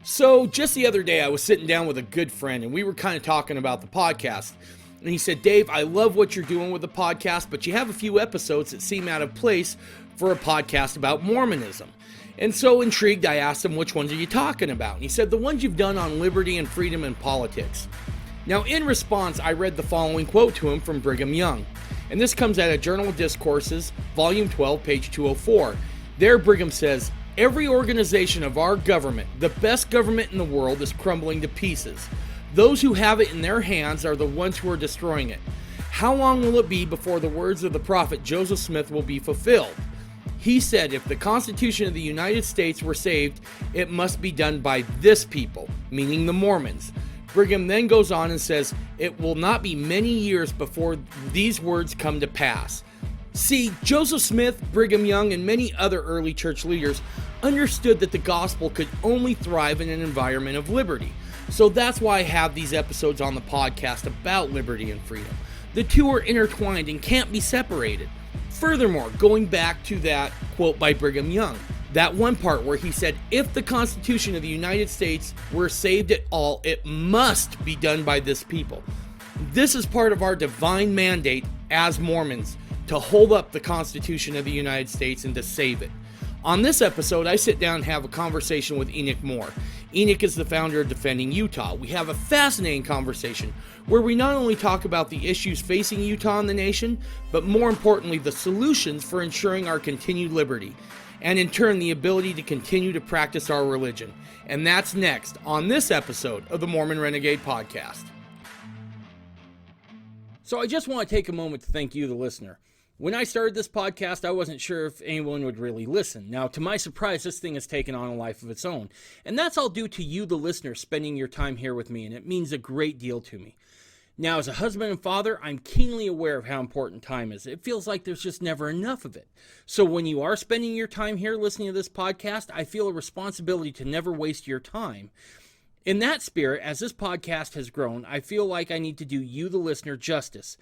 So just the other day, I was sitting down with a good friend and we were kind of talking about the podcast. And he said, Dave, I love what you're doing with the podcast, but you have a few episodes that seem out of place for a podcast about Mormonism. And so intrigued, I asked him, which ones are you talking about? And he said, the ones you've done on liberty and freedom and politics. Now, in response, I read the following quote to him from Brigham Young. And this comes out of Journal of Discourses, Volume 12, page 204. There, Brigham says, every organization of our government, the best government in the world, is crumbling to pieces. Those who have it in their hands are the ones who are destroying it. How long will it be before the words of the prophet Joseph Smith will be fulfilled? He said, if the Constitution of the United States were saved, it must be done by this people, meaning the Mormons. Brigham then goes on and says, it will not be many years before these words come to pass. See, Joseph Smith, Brigham Young, and many other early church leaders understood that the gospel could only thrive in an environment of liberty. So that's why I have these episodes on the podcast about liberty and freedom. The two are intertwined and can't be separated. Furthermore, going back to that quote by Brigham Young, that one part where he said, if the Constitution of the United States were saved at all, it must be done by this people. This is part of our divine mandate as Mormons to hold up the Constitution of the United States and to save it. On this episode, I sit down and have a conversation with Enoch Moore. Enoch is the founder of Defending Utah. We have a fascinating conversation where we not only talk about the issues facing Utah and the nation, but more importantly, the solutions for ensuring our continued liberty, and in turn, the ability to continue to practice our religion. And that's next on this episode of the Mormon Renegade Podcast. So I just want to take a moment to thank you, the listener. When I started this podcast, I wasn't sure if anyone would really listen. Now, to my surprise, this thing has taken on a life of its own. And that's all due to you, the listener, spending your time here with me, and it means a great deal to me. Now, as a husband and father, I'm keenly aware of how important time is. It feels like there's just never enough of it. So when you are spending your time here listening to this podcast, I feel a responsibility to never waste your time. In that spirit, as this podcast has grown, I feel like I need to do you, the listener, justice.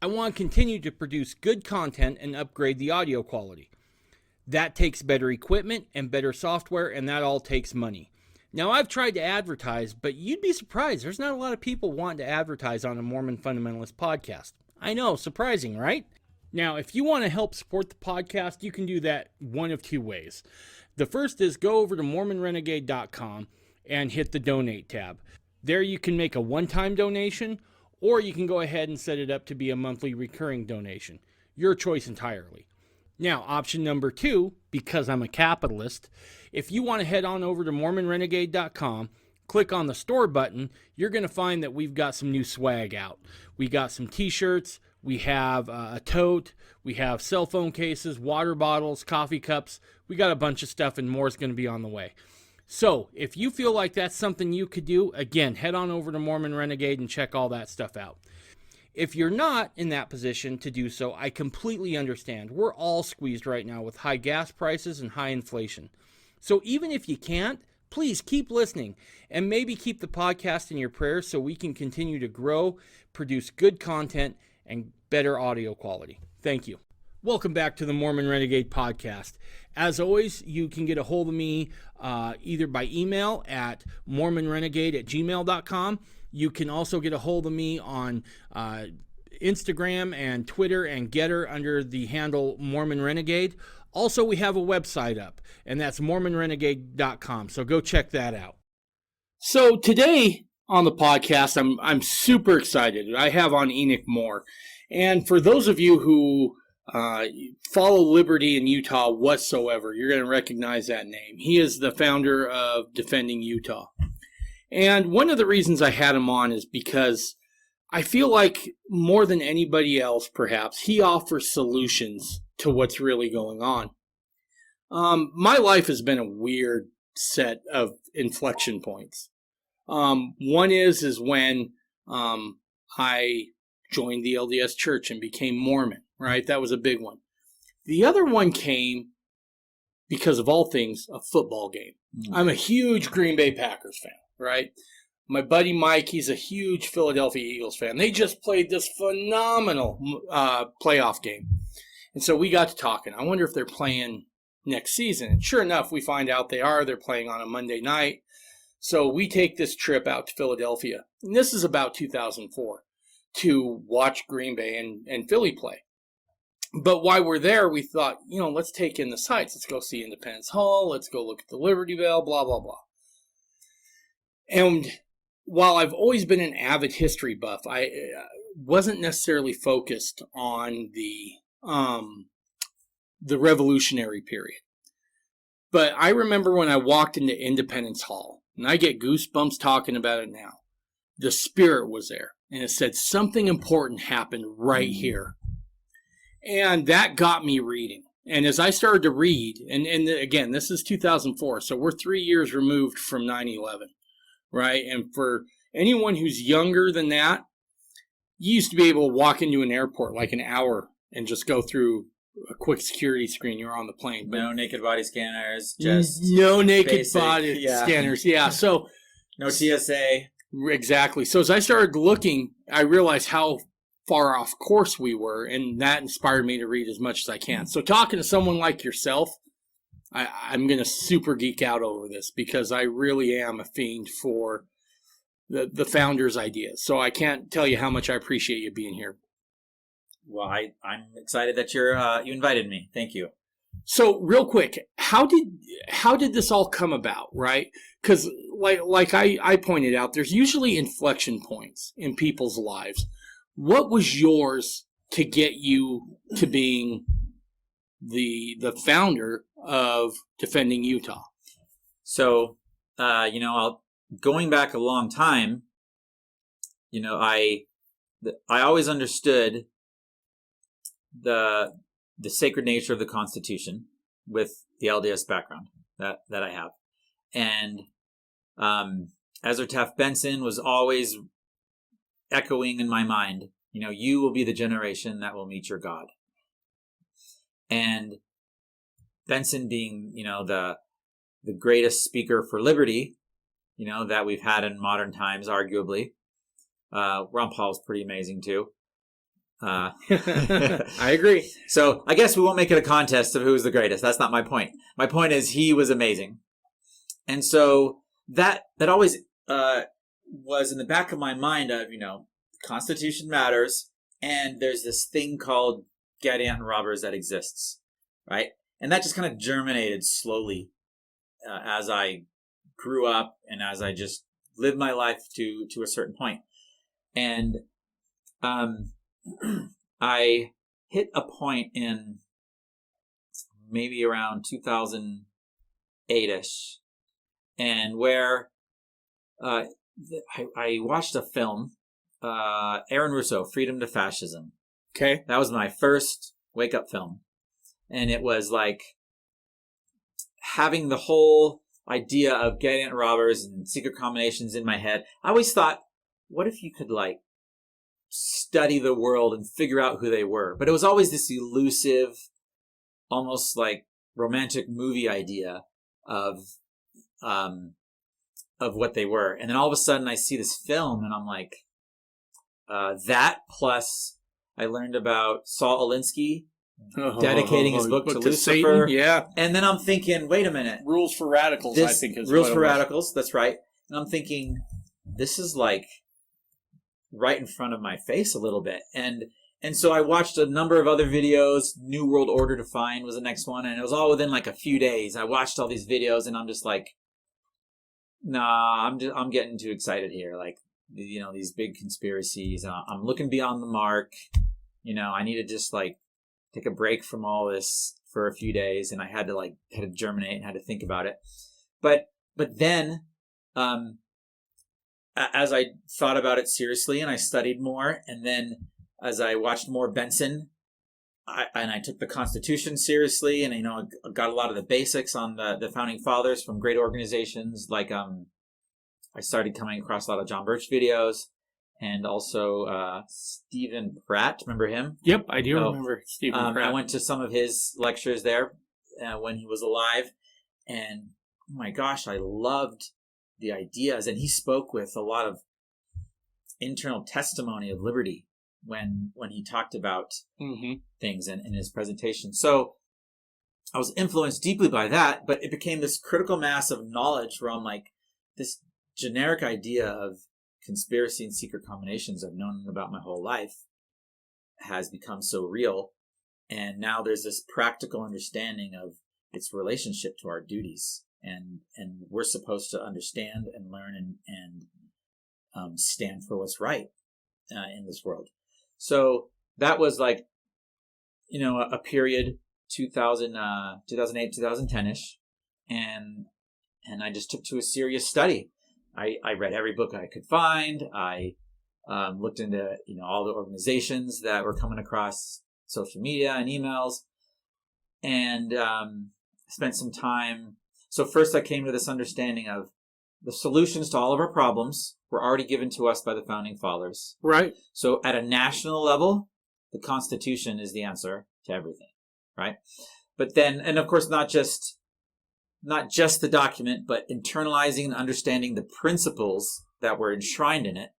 I want to continue to produce good content and upgrade the audio quality. That takes better equipment and better software, and that all takes money. Now, I've tried to advertise, but you'd be surprised. There's not a lot of people wanting to advertise on a Mormon Fundamentalist podcast. I know, surprising, right? Now, if you want to help support the podcast, you can do that one of two ways. The first is go over to MormonRenegade.com and hit the Donate tab. There you can make a one-time donation, or you can go ahead and set it up to be a monthly recurring donation. Your choice entirely. Now, option number two, because I'm a capitalist, if you want to head on over to MormonRenegade.com, click on the store button, you're going to find that we've got some new swag out. We got some t-shirts, we have a tote, we have cell phone cases, water bottles, coffee cups. We got a bunch of stuff, and more is going to be on the way. So, if you feel like that's something you could do, again, head on over to Mormon Renegade and check all that stuff out. If you're not in that position to do so, I completely understand. We're all squeezed right now with high gas prices and high inflation. So even if you can't, please keep listening and maybe keep the podcast in your prayers so we can continue to grow, produce good content, and better audio quality. Thank you. Welcome back to the Mormon Renegade Podcast. As always, you can get a hold of me either by email at mormonrenegade@gmail.com. You can also get a hold of me on Instagram and Twitter and Getter under the handle Mormon Renegade. Also, we have a website up, and that's mormonrenegade.com. So go check that out. So today on the podcast, I'm super excited. I have on Enoch Moore. And for those of you who follow liberty in Utah whatsoever, you're going to recognize that name. He is the founder of Defending Utah. And one of the reasons I had him on is because I feel like more than anybody else, perhaps, he offers solutions to what's really going on. My life has been a weird set of inflection points. One is when I joined the LDS Church and became Mormon, right? That was a big one. The other one came because of all things, a football game. I'm a huge Green Bay Packers fan, right? My buddy Mike, he's a huge Philadelphia Eagles fan. They just played this phenomenal playoff game. And so we got to talking. I wonder if they're playing next season. And sure enough, we find out they are. They're playing on a Monday night. So we take this trip out to Philadelphia, and this is about 2004, to watch Green Bay and Philly play. But while we're there, we thought, let's take in the sights. Let's go see Independence Hall. Let's go look at the Liberty Bell, blah, blah, blah. And while I've always been an avid history buff, I wasn't necessarily focused on the Revolutionary period. But I remember when I walked into Independence Hall, and I get goosebumps talking about it now. The spirit was there, and it said something important happened right here. And that got me reading. And as I started to read, and again, this is 2004, so we're 3 years removed from 9/11, right? And for anyone who's younger than that, you used to be able to walk into an airport like an hour and just go through a quick security screen. You're on the plane. But no naked body scanners, just no naked basic, body scanners. Yeah, so no TSA. Exactly. So as I started looking, I realized how far off course we were, and that inspired me to read as much as I can. So talking to someone like yourself, I'm going to super geek out over this because I really am a fiend for the founder's ideas. So I can't tell you how much I appreciate you being here. Well, I'm excited that you invited me. Thank you. So real quick, how did this all come about, right? Because like I pointed out, there's usually inflection points in people's lives. What was yours to get you to being the founder of Defending Utah? So, going back a long time, I always understood the sacred nature of the Constitution with the LDS background that I have. And Ezra Taft Benson was always echoing in my mind, you will be the generation that will meet your God. And Benson being, the greatest speaker for liberty, that we've had in modern times, arguably. Ron Paul's pretty amazing too. I agree. So I guess we won't make it a contest of who's the greatest. That's not my point. My point is he was amazing. And so that always was in the back of my mind of, Constitution matters, and there's this thing called Gadianton robbers that exists, right? And that just kind of germinated slowly as I grew up and as I just lived my life to a certain point. And I hit a point in maybe around 2008-ish, and where I watched a film, Aaron Russo, Freedom to Fascism. Okay. That was my first wake-up film. And it was like having the whole idea of Gadianton robbers and secret combinations in my head. I always thought, what if you could study the world and figure out who they were? But it was always this elusive, almost like romantic movie idea of what they were. And then all of a sudden I see this film and I'm like, that plus I learned about Saul Alinsky dedicating his book to Lucifer. Satan, yeah. And then I'm thinking, wait a minute. Rules for Radicals, I think is Rules for Radicals, that's right. And I'm thinking, this is like right in front of my face a little bit. And so I watched a number of other videos. New World Order Defined was the next one. And it was all within like a few days. I watched all these videos and I'm just like, nah, I'm getting too excited here. Like, these big conspiracies. I'm looking beyond the mark. I need to just take a break from all this for a few days. And I had to germinate and had to think about it. But then, as I thought about it seriously and I studied more, and then as I watched more Benson, I took the Constitution seriously, and I got a lot of the basics on the founding fathers from great organizations. I started coming across a lot of John Birch videos, and also Stephen Pratt. Remember him? Yep, I do remember Stephen Pratt. I went to some of his lectures there when he was alive, and oh my gosh, I loved the ideas. And he spoke with a lot of internal testimony of liberty when he talked about things in his presentation. So I was influenced deeply by that, but it became this critical mass of knowledge where I'm like, this generic idea of conspiracy and secret combinations I've known about my whole life has become so real. And now there's this practical understanding of its relationship to our duties. And we're supposed to understand and learn and stand for what's right in this world. So that was like, a period, 2008, 2010-ish. And I just took to a serious study. I read every book I could find. I looked into, all the organizations that were coming across social media and emails, and spent some time. So first I came to this understanding of the solutions to all of our problems were already given to us by the founding fathers. Right. So at a national level, the Constitution is the answer to everything, right? But then, and of course, not just the document, but internalizing and understanding the principles that were enshrined in it.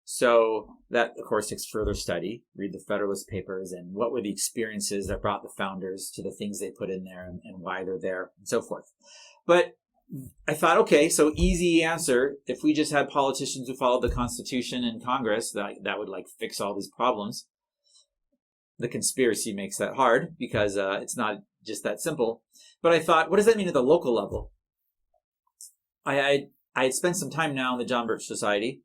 So that, of course, takes further study. Read the Federalist Papers and what were the experiences that brought the founders to the things they put in there and why they're there and so forth. But I thought, okay, so easy answer. If we just had politicians who followed the Constitution and Congress, that would like fix all these problems. The conspiracy makes that hard because it's not just that simple. But I thought, what does that mean at the local level? I had spent some time now in the John Birch Society.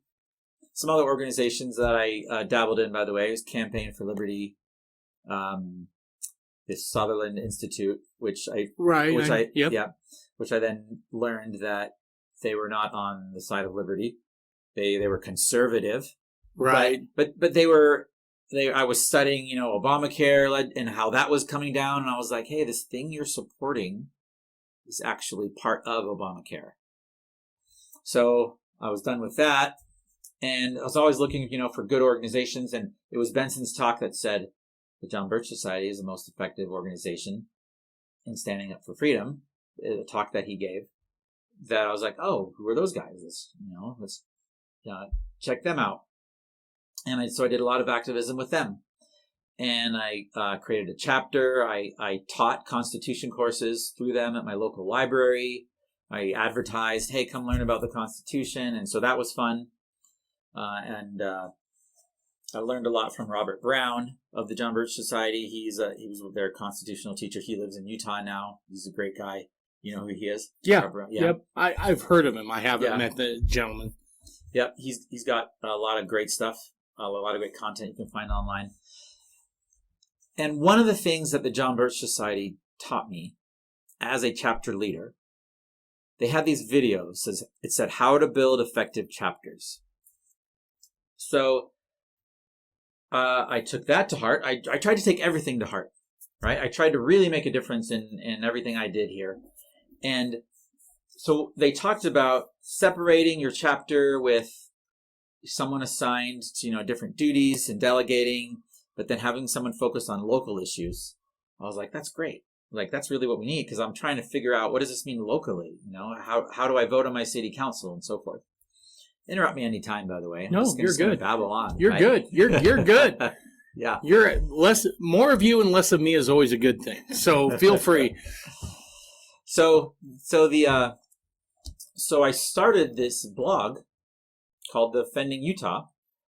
Some other organizations that I dabbled in, by the way, was Campaign for Liberty, the Sutherland Institute, which I then learned that they were not on the side of liberty. They were conservative, right? But I was studying, Obamacare and how that was coming down, and I was like, hey, this thing you're supporting is actually part of Obamacare. So I was done with that. And I was always looking, for good organizations. And it was Benson's talk that said the John Birch Society is the most effective organization in standing up for freedom. The talk that he gave, that I was like, oh, who are those guys? Let's check them out. And so I did a lot of activism with them. And I created a chapter. I taught Constitution courses through them at my local library. I advertised, hey, come learn about the Constitution. And so that was fun. I learned a lot from Robert Brown of the John Birch Society. He was their constitutional teacher. He lives in Utah now. He's a great guy. You know who he is? Yeah. Yep. I've heard of him. I haven't met the gentleman. Yep. He's got a lot of great stuff, a lot of great content you can find online. And one of the things that the John Birch Society taught me as a chapter leader, they had these videos. It said how to build effective chapters. So I took that to heart. I tried to take everything to heart, right? I tried to really make a difference in everything I did here. And so they talked about separating your chapter with someone assigned to, different duties and delegating, but then having someone focused on local issues. I was like, that's great. Like, that's really what we need, because I'm trying to figure out, what does this mean locally? How do I vote on my city council and so forth? Interrupt me anytime, by the way. No, you're good. Babble on. You're good. You're good. Yeah. You're more of you and less of me is always a good thing. So feel free. So I started this blog called Defending Utah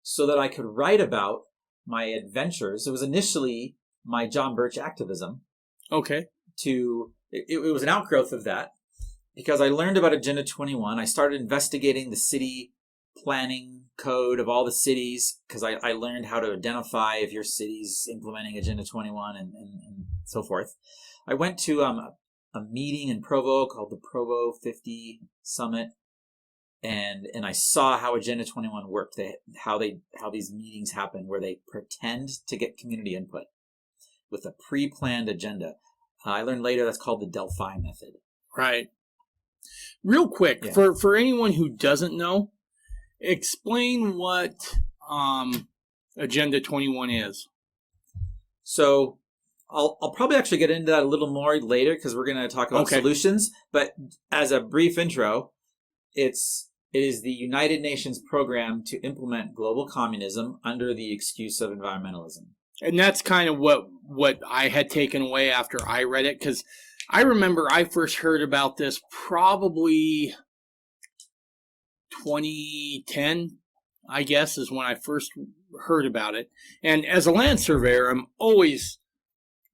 so that I could write about my adventures. It was initially my John Birch activism. Okay. It was an outgrowth of that, because I learned about Agenda 21. I started investigating the city planning code of all the cities, because I learned how to identify if your city's implementing Agenda 21 and so forth. I went to a meeting in Provo called the Provo 50 Summit, and I saw how Agenda 21 worked. How these meetings happen, where they pretend to get community input with a pre-planned agenda. I learned later that's called the Delphi method. Right. Real quick, yeah. for anyone who doesn't know, explain what Agenda 21 is. So I'll probably actually get into that a little more later, because we're going to talk about solutions. But as a brief intro, it is the United Nations program to implement global communism under the excuse of environmentalism. And that's kind of what I had taken away after I read it, because I remember I first heard about this probably 2010, I guess, is when I first heard about it. And as a land surveyor, I'm always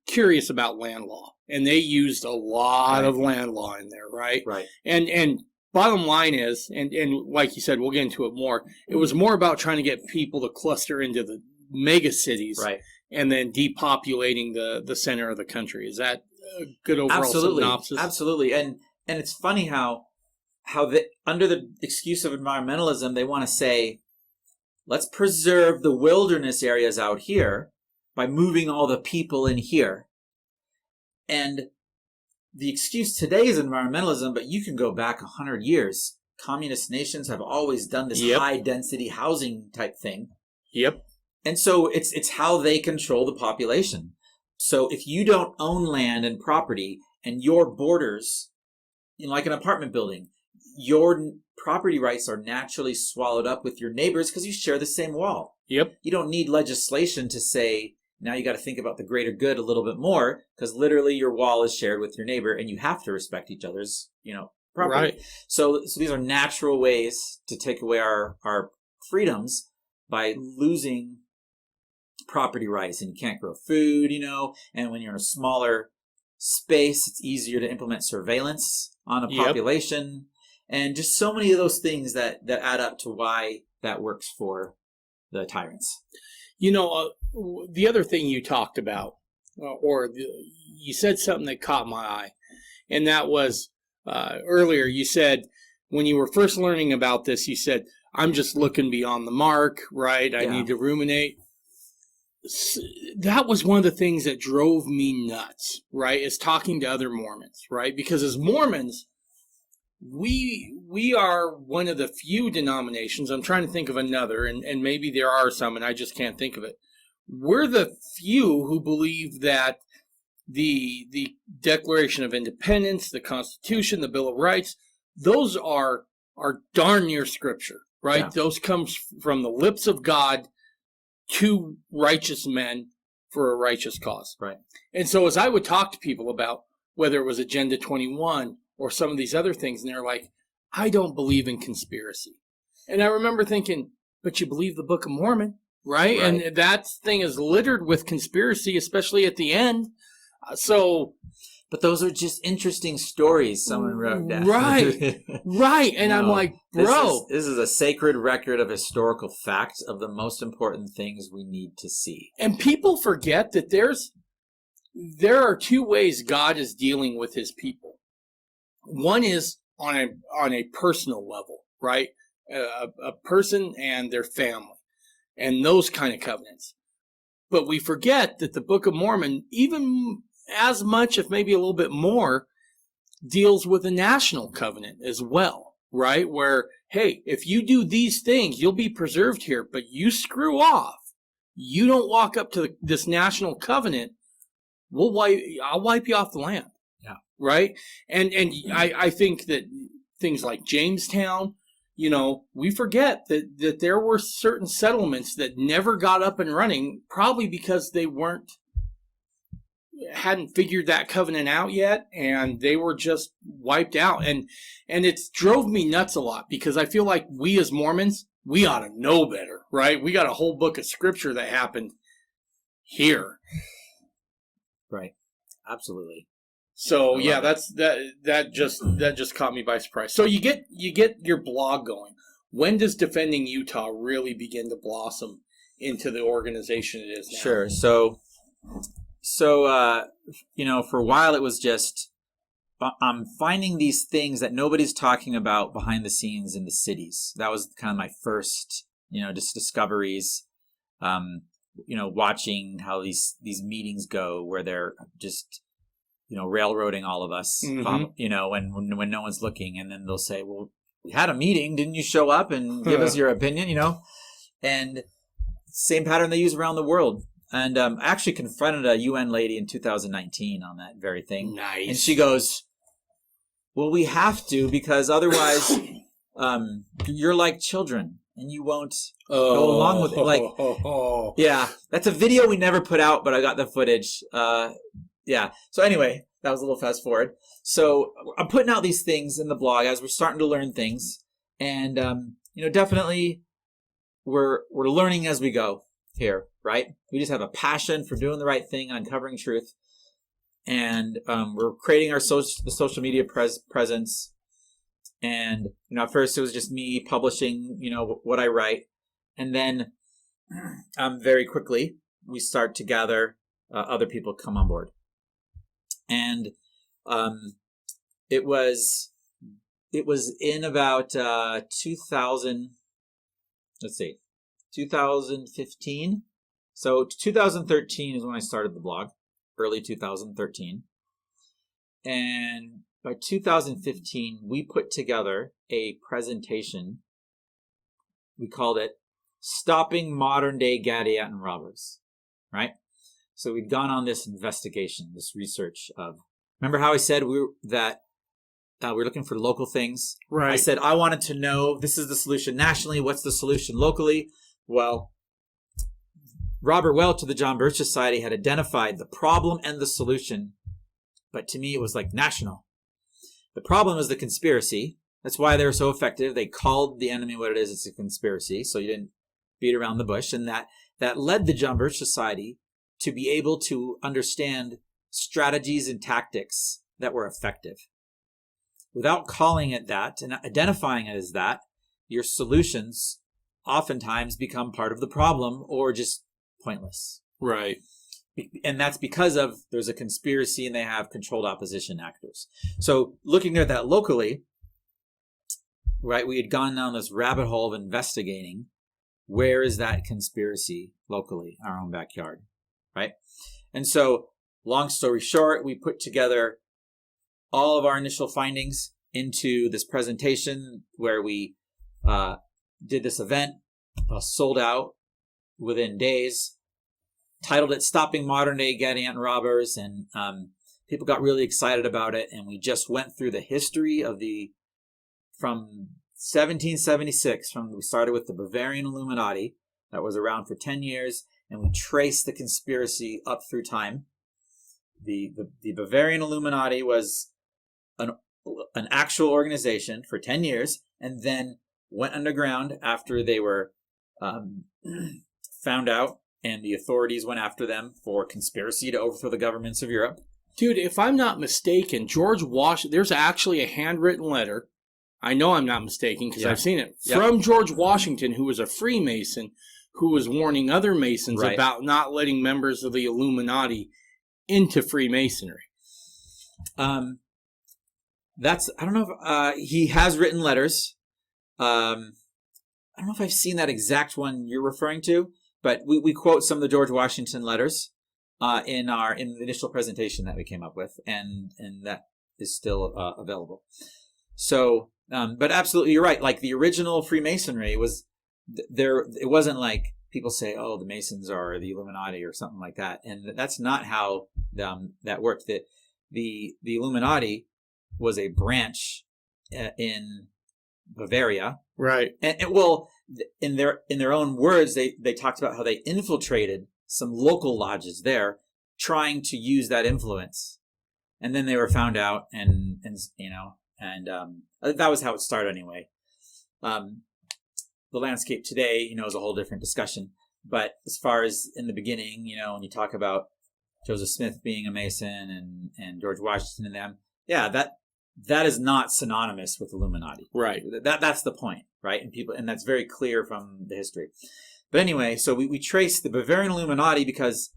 curious about land law. And they used a lot of land law in there, right? Right. And bottom line is, and like you said, we'll get into it more, it was more about trying to get people to cluster into the mega cities, Right. and then depopulating the center of the country. Is that a good overall synopsis? Absolutely. And it's funny how under the excuse of environmentalism, they want to say, let's preserve the wilderness areas out here by moving all the people in here. And the excuse today is environmentalism, but you can go back 100 years. Communist nations have always done this high density housing type thing. Yep. And so it's how they control the population. So if you don't own land and property and your borders, like an apartment building, your property rights are naturally swallowed up with your neighbors because you share the same wall. Yep. You don't need legislation to say, now you got to think about the greater good a little bit more, because literally your wall is shared with your neighbor and you have to respect each other's, property. Right. So these are natural ways to take away our freedoms by losing property rights. And you can't grow food, and when you're in a smaller space, it's easier to implement surveillance on a population. And just so many of those things that add up to why that works for the tyrants. The other thing you talked about, you said something that caught my eye, and that was earlier you said when you were first learning about this, you said, I'm just looking beyond the mark, right? I need to ruminate. That was one of the things that drove me nuts, right? Is talking to other Mormons, right? Because as Mormons, we are one of the few denominations, I'm trying to think of another, and maybe there are some, and I just can't think of it. We're the few who believe that the Declaration of Independence, the Constitution, the Bill of Rights, those are darn near Scripture, right? Yeah. Those comes from the lips of God to righteous men for a righteous cause. Right. And so as I would talk to people about whether it was Agenda 21 or some of these other things, and they're like, I don't believe in conspiracy. And I remember thinking, but you believe the Book of Mormon, right? And that thing is littered with conspiracy, especially at the end. But those are just interesting stories someone wrote down. Right. And I'm like, bro. This is a sacred record of historical fact of the most important things we need to see. And people forget that there are two ways God is dealing with his people. One is on a personal level, right? A person and their family and those kind of covenants. But we forget that the Book of Mormon, even as much, if maybe a little bit more, deals with a national covenant as well, right? Where, hey, if you do these things, you'll be preserved here, but you screw off, you don't walk up to this national covenant, I'll wipe you off the land. Yeah. Right? And I think that things like Jamestown, we forget that there were certain settlements that never got up and running, probably because they hadn't figured that covenant out yet, and they were just wiped out. And it's drove me nuts a lot, because I feel like we as Mormons, we ought to know better, right? We got a whole book of scripture that happened here. Right. Absolutely. So yeah, that just caught me by surprise. So you get your blog going. When does Defending Utah really begin to blossom into the organization it is now? Sure. So for a while it was just I'm finding these things that nobody's talking about behind the scenes in the cities. That was kind of my first, just discoveries. Watching how these meetings go, where they're just railroading all of us, when no one's looking, and then they'll say, well, we had a meeting, didn't you show up and give us your opinion, and same pattern they use around the world. And I actually confronted a UN lady in 2019 on that very thing. Nice. And she goes, well, we have to, because otherwise you're like children and you won't go along with it. Yeah, that's a video we never put out, but I got the footage. Yeah. So anyway, that was a little fast forward. So I'm putting out these things in the blog as we're starting to learn things. And definitely we're learning as we go here, right? We just have a passion for doing the right thing, uncovering truth, and we're creating the social media presence. And at first it was just me publishing, what I write, and then very quickly we start to gather other people come on board, and it was in about 2015. So 2013 is when I started the blog, early 2013. And by 2015, we put together a presentation. We called it Stopping Modern Day Gadianton Robbers, right? So we'd gone on this investigation, this research of, remember how I said we were looking for local things? Right. I said, I wanted to know, this is the solution nationally, what's the solution locally? Well, Robert Welch of the John Birch Society had identified the problem and the solution, but to me it was like national. The problem was the conspiracy. That's why they were so effective. They called the enemy what it is. It's a conspiracy, so you didn't beat around the bush. And that led the John Birch Society to be able to understand strategies and tactics that were effective. Without calling it that and identifying it as that, your solutions oftentimes become part of the problem or just pointless. Right. And that's because there's a conspiracy and they have controlled opposition actors. So looking at that locally, right, we had gone down this rabbit hole of investigating where is that conspiracy locally, our own backyard, right? And so long story short, we put together all of our initial findings into this presentation where we did this event, sold out within days, titled it Stopping Modern Day Gadianton Robbers, and people got really excited about it. And we just went through the history of from 1776, we started with the Bavarian Illuminati that was around for 10 years, and we traced the conspiracy up through time. The Bavarian Illuminati was an actual organization for 10 years, and then went underground after they were found out, and the authorities went after them for conspiracy to overthrow the governments of Europe. Dude, if I'm not mistaken, George Washington, there's actually a handwritten letter. I know I'm not mistaken because I've seen it. Yep. From George Washington, who was a Freemason, who was warning other Masons Right. about not letting members of the Illuminati into Freemasonry. I don't know if he has written letters. I don't know if I've seen that exact one you're referring to, but we quote some of the George Washington letters in the initial presentation that we came up with, and that is still available. So, but absolutely, you're right. Like the original Freemasonry was there. It wasn't like people say, "Oh, the Masons are the Illuminati" or something like that, and that's not how that worked. That the Illuminati was a branch in Bavaria, Right. and in their own words, they talked about how they infiltrated some local lodges there, trying to use that influence, and then they were found out, and that was how it started anyway. The landscape today, is a whole different discussion. But as far as in the beginning, when you talk about Joseph Smith being a Mason and George Washington and them, that is not synonymous with Illuminati. Right. That's the point, right? And that's very clear from the history. But anyway, so we trace the Bavarian Illuminati because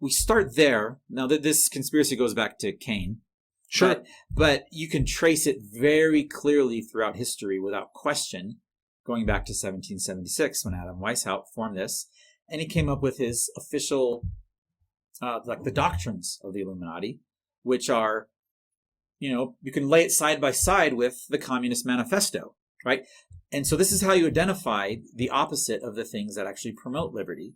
we start there. Now that this conspiracy goes back to Cain. Sure. But you can trace it very clearly throughout history without question, going back to 1776 when Adam Weishaupt formed this, and he came up with his official, the doctrines of the Illuminati, which are, you can lay it side by side with the Communist Manifesto, right? And so this is how you identify the opposite of the things that actually promote liberty.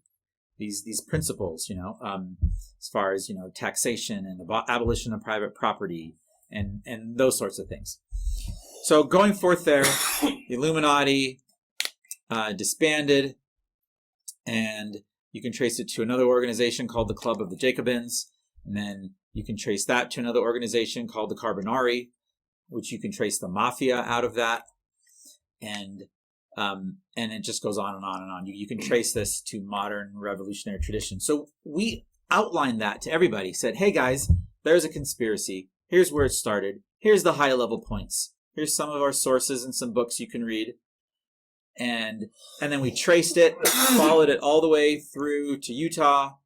These principles, as far as, taxation and abolition of private property and those sorts of things. So going forth there, the Illuminati disbanded, and you can trace it to another organization called the Club of the Jacobins, and then you can trace that to another organization called the Carbonari, which you can trace the mafia out of that. And And it just goes on and on and on. You can trace this to modern revolutionary tradition. So we outlined that to everybody, said, hey guys, there's a conspiracy. Here's where it started. Here's the high level points. Here's some of our sources and some books you can read. And then we traced it, followed it all the way through to Utah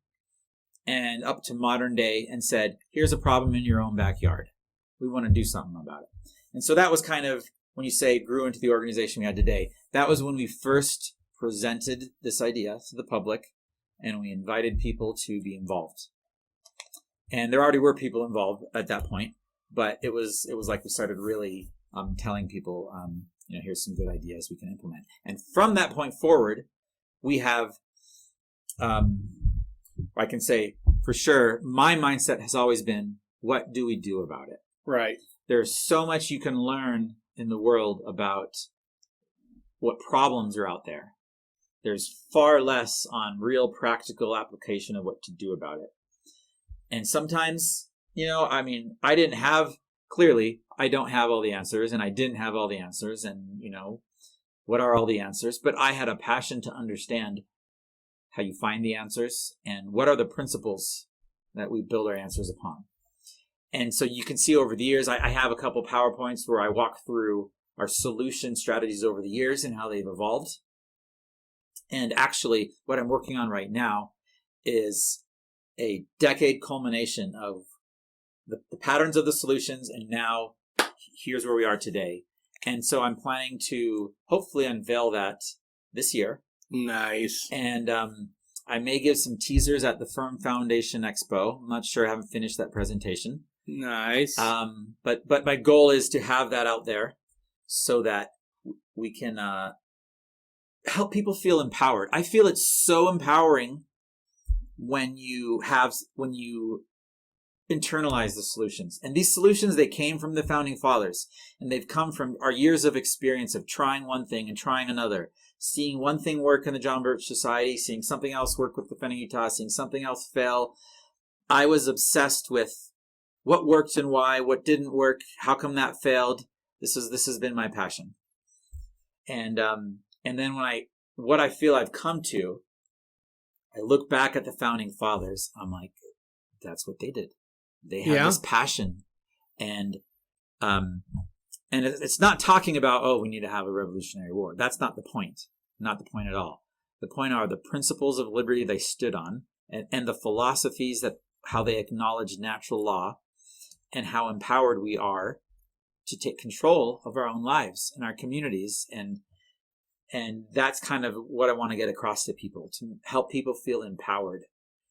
and up to modern day and said, here's a problem in your own backyard. We want to do something about it. And so that was kind of, when you say grew into the organization we had today, that was when we first presented this idea to the public and we invited people to be involved. And there already were people involved at that point, but it was like we started really telling people, here's some good ideas we can implement. And from that point forward, we have, I can say for sure, my mindset has always been, what do we do about it? Right. There's so much you can learn in the world about what problems are out there. There's far less on real practical application of what to do about it. And sometimes, I don't have all the answers, and I didn't have all the answers, and, what are all the answers? But I had a passion to understand how you find the answers and what are the principles that we build our answers upon. And so you can see over the years, I have a couple PowerPoints where I walk through our solution strategies over the years and how they've evolved. And actually, what I'm working on right now is a decade culmination of the patterns of the solutions, and now here's where we are today. And so I'm planning to hopefully unveil that this year. Nice. And I may give some teasers at the Firm Foundation Expo. I'm not sure. I haven't finished that presentation. Nice. But my goal is to have that out there so that we can help people feel empowered. I feel it's so empowering when you internalize the solutions. And these solutions, they came from the founding fathers, and they've come from our years of experience of trying one thing and trying another, seeing one thing work in the John Birch Society, seeing something else work with Defending Utah, seeing something else fail. I was obsessed with what worked and why, what didn't work, how come that failed. This has been my passion. And then what I feel I've come to, I look back at the founding fathers, I'm like, that's what they did. They had this passion. And it's not talking about, we need to have a Revolutionary War. That's not the point. Not the point at all. The point are the principles of liberty they stood on, and the philosophies that how they acknowledge natural law, and how empowered we are to take control of our own lives and our communities. And that's kind of what I want to get across to people, to help people feel empowered.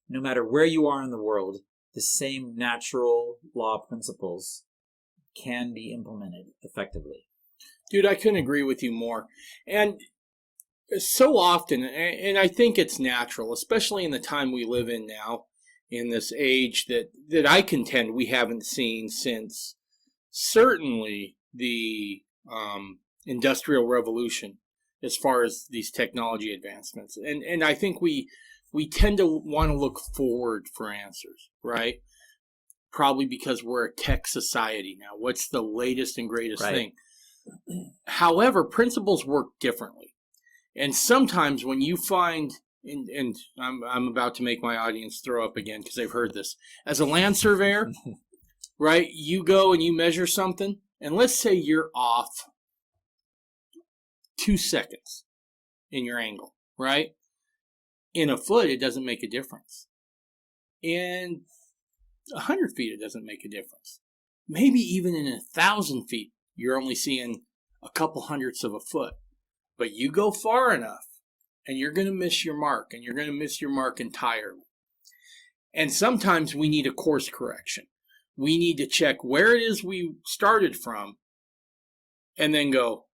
No matter where you are in the world, the same natural law principles can be implemented effectively. Dude, I couldn't agree with you more. And so often, and I think it's natural, especially in the time we live in now, in this age that I contend we haven't seen since certainly the Industrial Revolution, as far as these technology advancements. And I think we tend to want to look forward for answers, right? Probably because we're a tech society now. What's the latest and greatest thing? However, principles work differently. And sometimes when you find, and I'm about to make my audience throw up again because they've heard this. As a land surveyor, right, you go and you measure something, and let's say you're off 2 seconds in your angle, right? In a foot, it doesn't make a difference. In 100 feet, it doesn't make a difference. Maybe even in 1,000 feet, you're only seeing a couple hundredths of a foot. But you go far enough, and you're going to miss your mark, and you're going to miss your mark entirely. And sometimes we need a course correction. We need to check where it is we started from, and then go,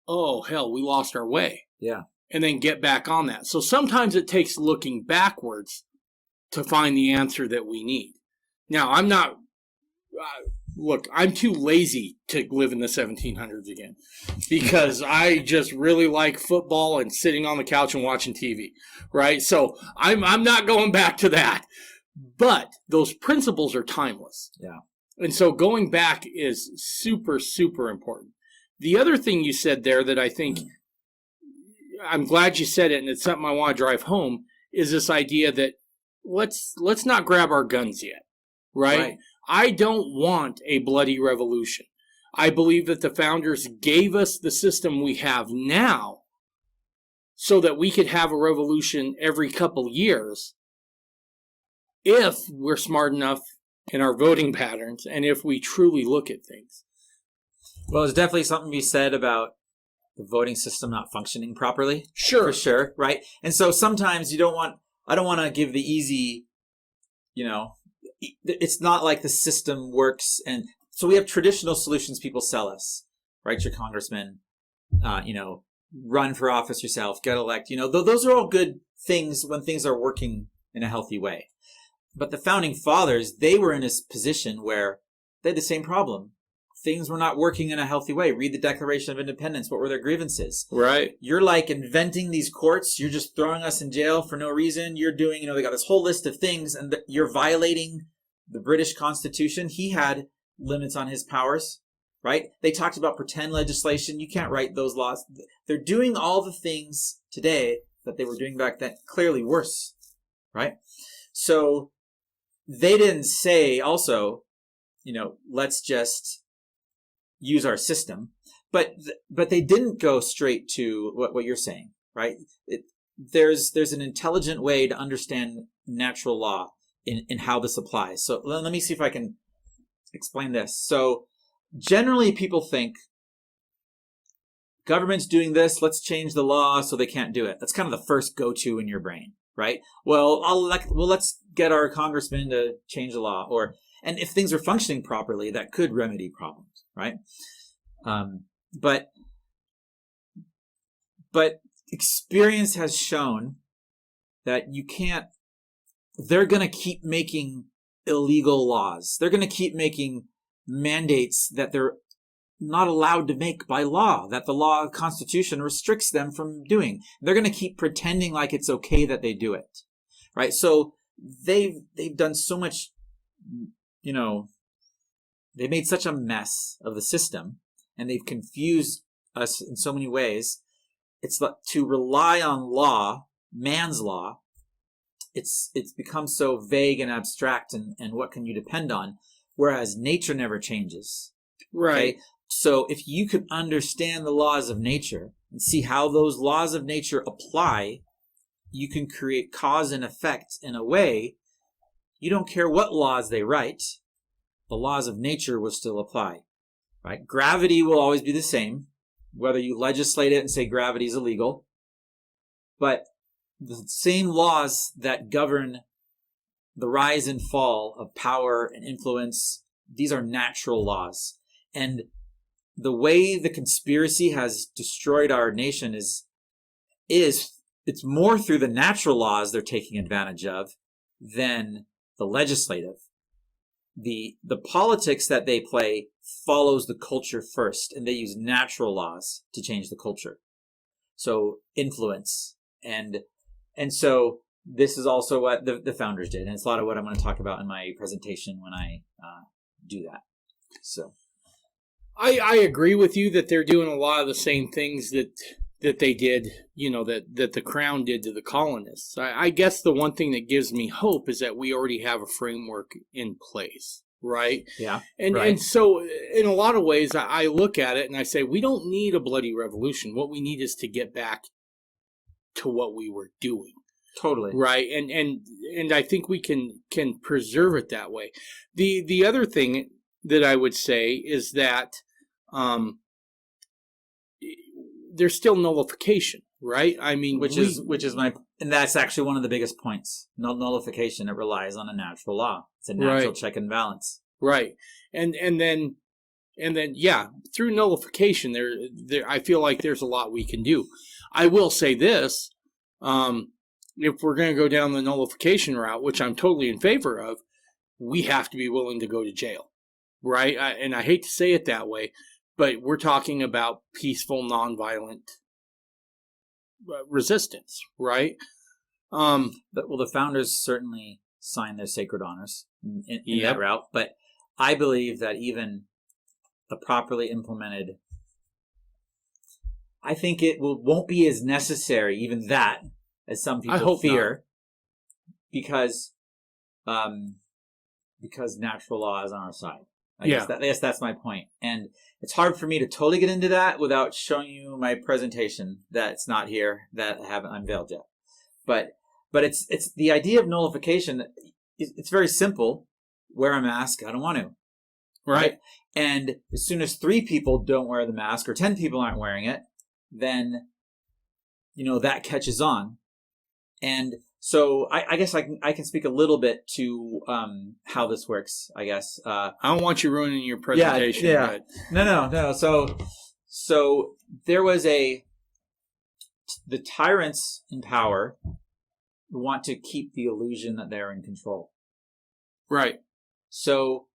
oh, hell, we lost our way. Yeah. And then get back on that. So sometimes it takes looking backwards to find the answer that we need. Now, I'm not, I'm too lazy to live in the 1700s again because I just really like football and sitting on the couch and watching TV, right? So I'm not going back to that. But those principles are timeless. Yeah. And so going back is super, super important. The other thing you said there that I think I'm glad you said it, and it's something I want to drive home, is this idea that let's not grab our guns yet, right? I don't want a bloody revolution. I believe that the founders gave us the system we have now so that we could have a revolution every couple years if we're smart enough in our voting patterns and if we truly look at things. Well, there's definitely something to be said about the voting system not functioning properly. Sure. For sure, right? And so sometimes I don't want to give the easy, it's not like the system works. And so we have traditional solutions people sell us, right? Your congressman, run for office yourself, get elected. Those are all good things when things are working in a healthy way. But the founding fathers, they were in a position where they had the same problem. Things were not working in a healthy way. Read the Declaration of Independence. What were their grievances? Right. You're like inventing these courts. You're just throwing us in jail for no reason. You're doing, they got this whole list of things, and you're violating the British Constitution. He had limits on his powers, right? They talked about pretend legislation. You can't write those laws. They're doing all the things today that they were doing back then, clearly worse, right? So they didn't say also, let's just use our system, but they didn't go straight to what you're saying, right? There's an intelligent way to understand natural law in how this applies. So let me see if I can explain this. So generally people think government's doing this, let's change the law so they can't do it. That's kind of the first go-to in your brain, right? Well, let's get our congressman to change the law, and if things are functioning properly, that could remedy problems, right? But experience has shown that they're going to keep making illegal laws. They're going to keep making mandates that they're not allowed to make by law, that the law Constitution restricts them from doing. They're going to keep pretending like it's okay that they do it, right? So they've done so much, they made such a mess of the system, and they've confused us in so many ways. It's like to rely on law, man's law. It's become so vague and abstract, and what can you depend on? Whereas nature never changes. Right. Okay? So if you could understand the laws of nature and see how those laws of nature apply, you can create cause and effect in a way. You don't care what laws they write, the laws of nature will still apply, right? Gravity will always be the same, whether you legislate it and say gravity is illegal. But the same laws that govern the rise and fall of power and influence, these are natural laws. And the way the conspiracy has destroyed our nation is it's more through the natural laws they're taking advantage of than the legislative. The politics that they play follows the culture first, and they use natural laws to change the culture. So influence, and so this is also what the founders did, and it's a lot of what I'm going to talk about in my presentation when I do that. So I agree with you that they're doing a lot of the same things that they did, that the crown did to the colonists. I guess the one thing that gives me hope is that we already have a framework in place, right? Yeah. And so in a lot of ways, I look at it and I say, we don't need a bloody revolution. What we need is to get back to what we were doing. Totally. Right. And I think we can preserve it that way. The other thing that I would say is that there's still nullification, right? I mean, which is and that's actually one of the biggest points. Nullification. It relies on a natural law. It's a natural check and balance. Right. And then yeah, through nullification, there I feel like there's a lot we can do. I will say this: if we're going to go down the nullification route, which I'm totally in favor of, we have to be willing to go to jail, right? And I hate to say it that way, but we're talking about peaceful, nonviolent resistance, right? But the founders certainly signed their sacred honors in that route. But I believe that even a properly implemented I think it won't be as necessary, even that, as some I people hope fear, because natural law is on our side. I guess that's my point. And it's hard for me to totally get into that without showing you my presentation that's not here, that I haven't unveiled yet. But it's the idea of nullification. It's very simple. Wear a mask. I don't want to. Right? And as soon as 3 people don't wear the mask or 10 people aren't wearing it, then, that catches on. And so I guess I can speak a little bit to how this works, I guess. I don't want you ruining your presentation. Yeah. But... No. So there was the tyrants in power want to keep the illusion that they're in control. Right. So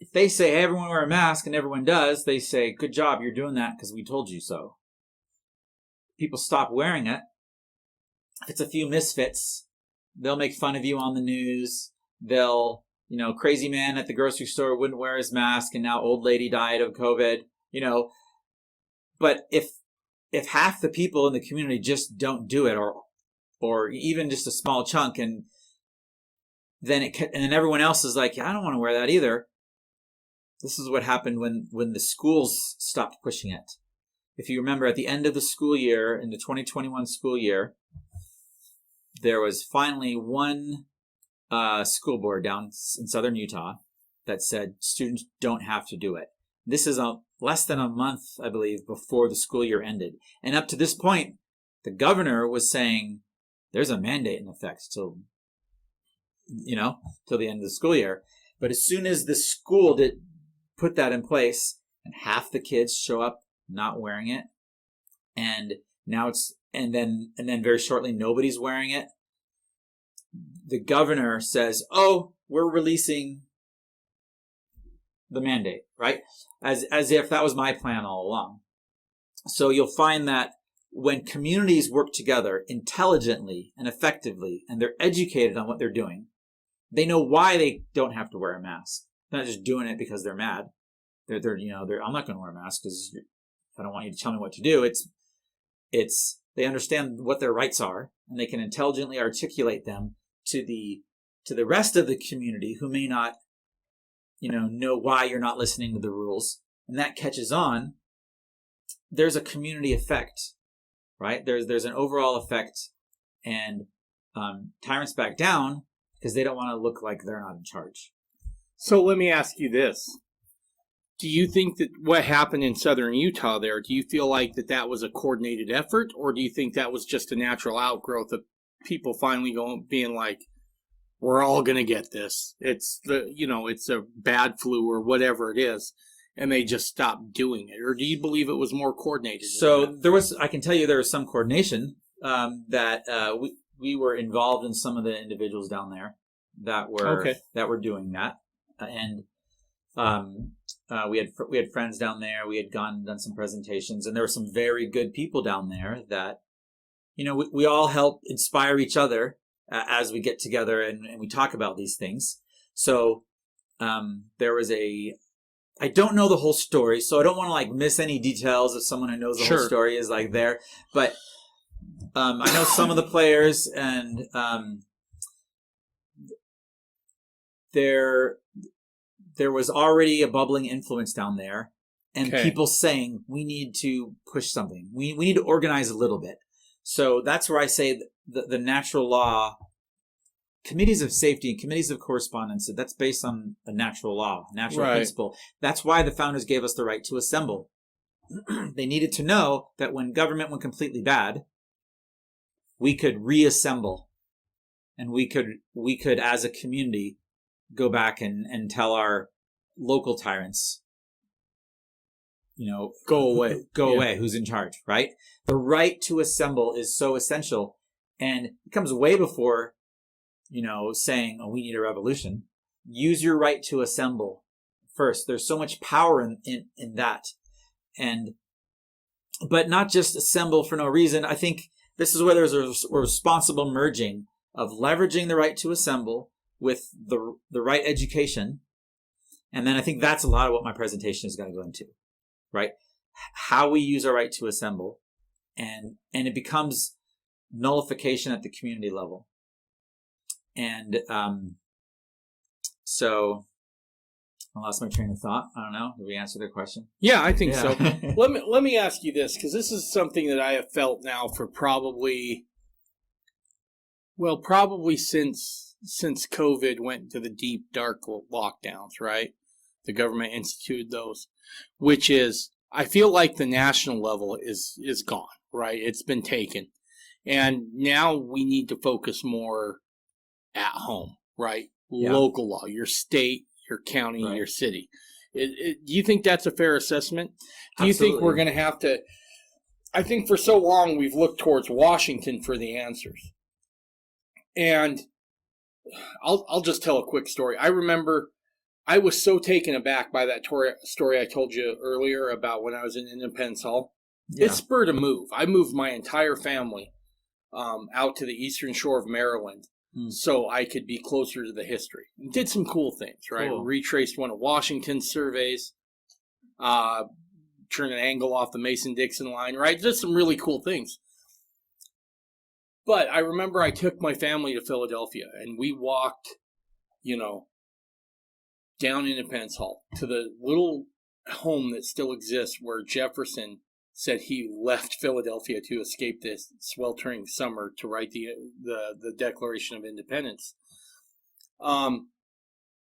if they say, hey, everyone wear a mask, and everyone does, they say, good job, you're doing that because we told you so. People stop wearing it. If it's a few misfits, they'll make fun of you on the news. They'll, crazy man at the grocery store wouldn't wear his mask, and now old lady died of COVID, But if half the people in the community just don't do it, or even just a small chunk, and then everyone else is like, yeah, I don't want to wear that either. This is what happened when the schools stopped pushing it. If you remember, at the end of the school year, in the 2021 school year, there was finally one school board down in southern Utah that said students don't have to do it. This is less than a month, I believe, before the school year ended. And up to this point, the governor was saying there's a mandate in effect till the end of the school year. But as soon as the school did put that in place, and half the kids show up not wearing it, and then very shortly nobody's wearing it, the governor says, oh, we're releasing the mandate, right? As if that was my plan all along. So you'll find that when communities work together intelligently and effectively, and they're educated on what they're doing, they know why they don't have to wear a mask. They're not just doing it because they're mad. They're I'm not going to wear a mask because I don't want you to tell me what to do. It's they understand what their rights are, and they can intelligently articulate them to the rest of the community who may not, know why you're not listening to the rules, and that catches on. There's a community effect, right? There's an overall effect, and tyrants back down because they don't want to look like they're not in charge. So let me ask you this. Do you think that what happened in southern Utah there, do you feel like that was a coordinated effort, or do you think that was just a natural outgrowth of people finally being like, we're all going to get this. It's it's a bad flu or whatever it is, and they just stopped doing it? Or do you believe it was more coordinated? So I can tell you there was some coordination, that we were involved in some of the individuals down there that were doing that. And we had friends down there. We had gone and done some presentations, and there were some very good people down there that, we all help inspire each other as we get together and we talk about these things. So there was I don't know the whole story, so I don't want to miss any details if someone who knows the whole story is there. But I know some of the players, and there was already a bubbling influence down there, and people saying we need to push something. We need to organize a little bit. So that's where I say the natural law, committees of safety and committees of correspondence, that's based on a natural law, natural principle. That's why the founders gave us the right to assemble. They needed to know that when government went completely bad, we could reassemble, and we could as a community go back and tell our local tyrants, go away, who's in charge, right? The right to assemble is so essential, and it comes way before, saying, oh, we need a revolution. Use your right to assemble first. There's so much power in that. But not just assemble for no reason. I think this is where there's a responsible merging of leveraging the right to assemble with the right education. And then I think that's a lot of what my presentation is going to go into, right? How we use our right to assemble, and it becomes nullification at the community level. And so I lost my train of thought. I don't know. Did we answer their question? Yeah, I think so. Let me ask you this, because this is something that I have felt now for probably since COVID went into the deep, dark lockdowns, right? The government instituted those, which is, I feel like the national level is gone, right? It's been taken. And now we need to focus more at home, right? Yeah. Local law, your state, your county, right. Your city. Do you think that's a fair assessment? Do you think we're going to have to... I think for so long we've looked towards Washington for the answers. And I'll just tell a quick story. I remember I was so taken aback by that story I told you earlier about when I was in Independence Hall. Yeah. It spurred a move. I moved my entire family out to the eastern shore of Maryland so I could be closer to the history. Did some cool things, right? Cool. Retraced one of Washington's surveys, turned an angle off the Mason-Dixon line, right? Just some really cool things. But I remember I took my family to Philadelphia, and we walked, down Independence Hall to the little home that still exists where Jefferson said he left Philadelphia to escape this sweltering summer to write the Declaration of Independence. And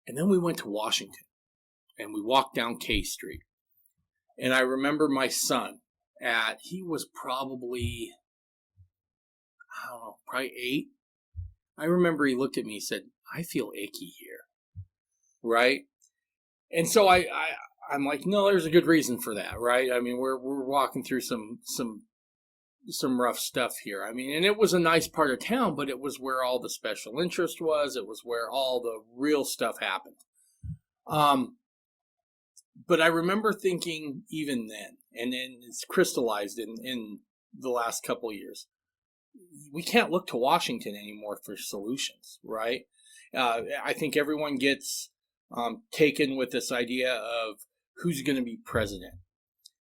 then we went to Washington, and we walked down K Street. And I remember my son he was probably... I don't know, probably 8. I remember he looked at me and said, "I feel icky here." Right? And so I'm like, no, there's a good reason for that, right? I mean, we're walking through some rough stuff here. I mean, and it was a nice part of town, but it was where all the special interest was. It was where all the real stuff happened. But I remember thinking even then, and then it's crystallized in the last couple of years, we can't look to Washington anymore for solutions, right? I think everyone gets taken with this idea of who's going to be president.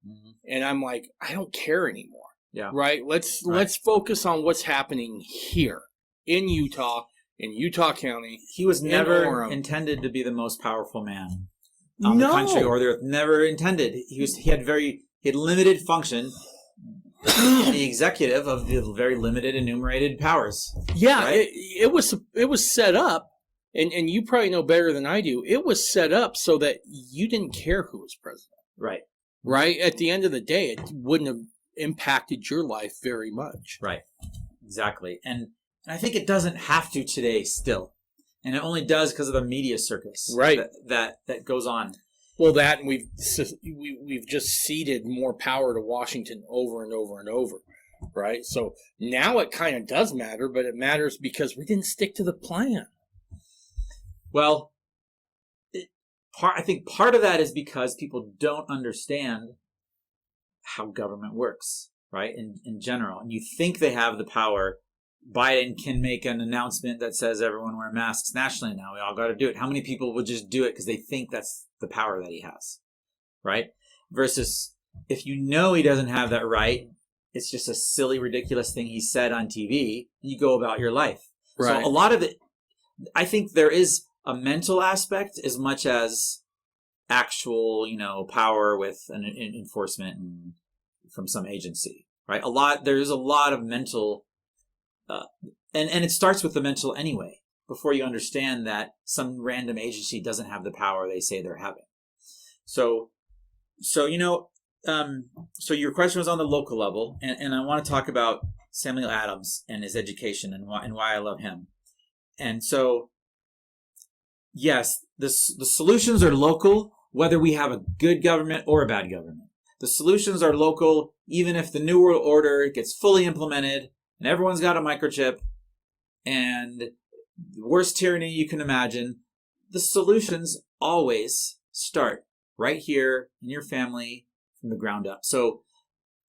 Mm-hmm. And I'm like, I don't care anymore. Yeah. Right? Let's focus on what's happening here in Utah County. He was never intended to be the most powerful man on the country or the earth. Never intended. He had limited function. The executive of the very limited enumerated powers. Yeah, right? it was set up, and you probably know better than I do. It was set up so that you didn't care who was president. Right. Right? At the end of the day, it wouldn't have impacted your life very much. Right. Exactly. And I think it doesn't have to today still. And it only does because of the media circus. Right. That goes on. Well, that, and we've just ceded more power to Washington over and over and over, right? So now it kind of does matter, but it matters because we didn't stick to the plan. Well, I think part of that is because people don't understand how government works, right? In general, and you think they have the power. Biden can make an announcement that says everyone wear masks nationally now. We all got to do it. How many people would just do it because they think that's the power that he has, right? Versus if you know he doesn't have that right, it's just a silly, ridiculous thing he said on TV. You go about your life. Right. So a lot of it, I think there is a mental aspect as much as actual, power with an enforcement from some agency, right? There's a lot of mental. And it starts with the mental anyway, before you understand that some random agency doesn't have the power they say they're having. So your question was on the local level, and I want to talk about Samuel Adams and his education and why I love him. And so, yes, the solutions are local, whether we have a good government or a bad government. The solutions are local, even if the New World Order gets fully implemented and everyone's got a microchip and the worst tyranny you can imagine. The solutions always start right here in your family from the ground up. So,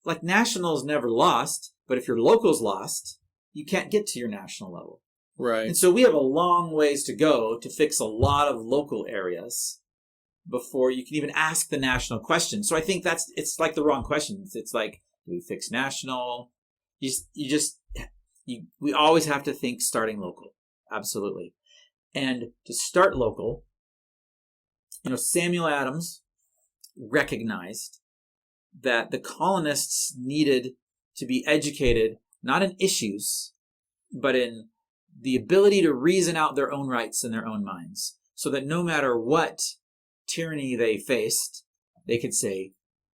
like, national's never lost, but if your local's lost, you can't get to your national level. Right. And so we have a long ways to go to fix a lot of local areas before you can even ask the national question. So I think it's like the wrong question. It's like, do we fix national? We always have to think starting local. Absolutely. And to start local, Samuel Adams recognized that the colonists needed to be educated not in issues, but in the ability to reason out their own rights in their own minds, so that no matter what tyranny they faced, they could say,